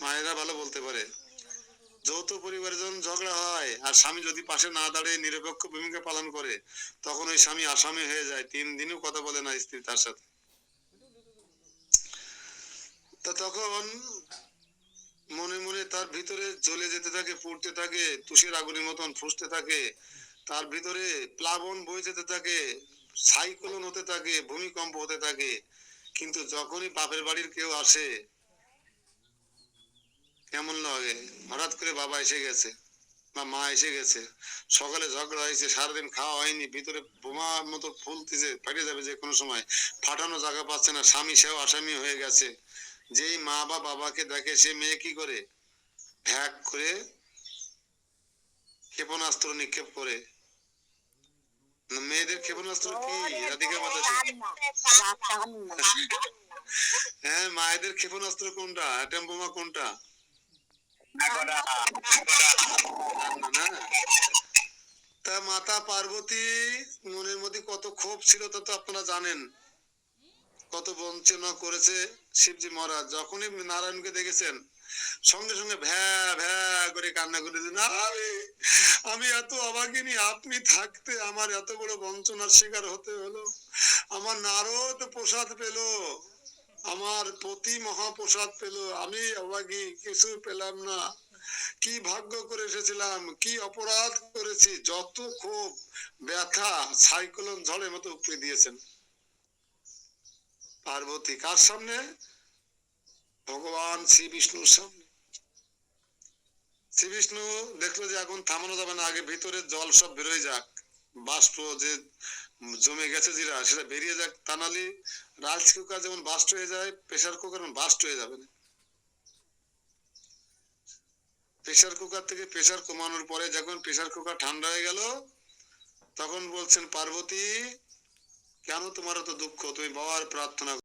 মায়েরা ভালো বলতে পারে। যৌথ পরিবারে যখন ঝগড়া হয় আর স্বামী যদি পাশে না দাঁড়িয়ে নিরপেক্ষ ভূমিকা পালন করে, তখন ওই স্বামী আসামি হয়ে যায়, 3 দিনও কথা বলে না স্ত্রী তার সাথে। তা তখন মনে মনে তার ভিতরে জ্বলে যেতে থাকে, পুড়তে থাকে, তুষের আগুনের মতন ফুসতে থাকে, তার ভিতরে প্লাবন বয়ে যেতে থাকে, সাইক্লোন হতে থাকে, ভূমিকম্প হতে থাকে। কিন্তু যখনই বাপের বাড়ির কেউ আসে, কেমন লাগে, হঠাৎ করে বাবা এসে গেছে বা মা এসে গেছে, সকালে ঝগড়া হয়েছে, সারাদিন খাওয়া হয়নি, ভিতরে বোমার মতো ফুলতেছে, ফেটে যাবে যে কোনো সময়, ফাটানো জায়গা পাচ্ছে না, স্বামী সেও আসামি হয়ে গেছে। যেই মা বা বাবাকে দেখে, সে মেয়ে কি করে, ভ্যাক করে ক্ষেপণাস্ত্র নিক্ষেপ করে। না, মেয়েদের ক্ষেপণাস্ত্র কি রাধিকা মাতাজি? হ্যাঁ, মায়েদের ক্ষেপণাস্ত্র কোনটা, অ্যাটম বোমা কোনটা? না, তা মাতা পার্বতী মনের মধ্যে কত ক্ষোভ ছিল তা তো আপনারা জানেন, কত বঞ্চনা করেছে শিবজি মহারাজ। যখনই নারায়ণকে দেখেছেন, সঙ্গে সঙ্গে ভ্যা ভ্যা করে কান্না করে দিলেন, আমি এত অভাগিনী, আপনি থাকতে আমার এত বড় বঞ্চনার শিকার হতে হলো। আমার নারদ প্রসাদ পেল, আমার পতি মহাপ্রসাদ পেল, আমি অভাগী, কিছু পেলাম না, কি ভাগ্য করে এসেছিলাম, কি অপরাধ করেছি। যত ক্ষোভ ব্যথা সাইক্লোন ঝড়ের মতো উপড়ে দিয়েছেন পার্বতী। কার সামনে? ভগবান শ্রী বিষ্ণুর সামনে। শ্রী বিষ্ণু দেখলো যে এখন থামানো যাবে না, আগে ভিতরে জল সব বেরোয় যাক, বাষ্প যে জমে গেছে যেটা, সেটা বেরিয়ে যাক, তা নাহলে রাইস কুকার যেমন বাস্ট হয়ে যায়, প্রেসার কুকার বাস্ট হয়ে যাবে না। প্রেসার কুকার থেকে প্রেসার কমানোর পরে যখন প্রেসার কুকার ঠান্ডা হয়ে গেল, তখন বলছেন, পার্বতী কেন তোমার এত দুঃখ, তুমি বাবার প্রার্থনা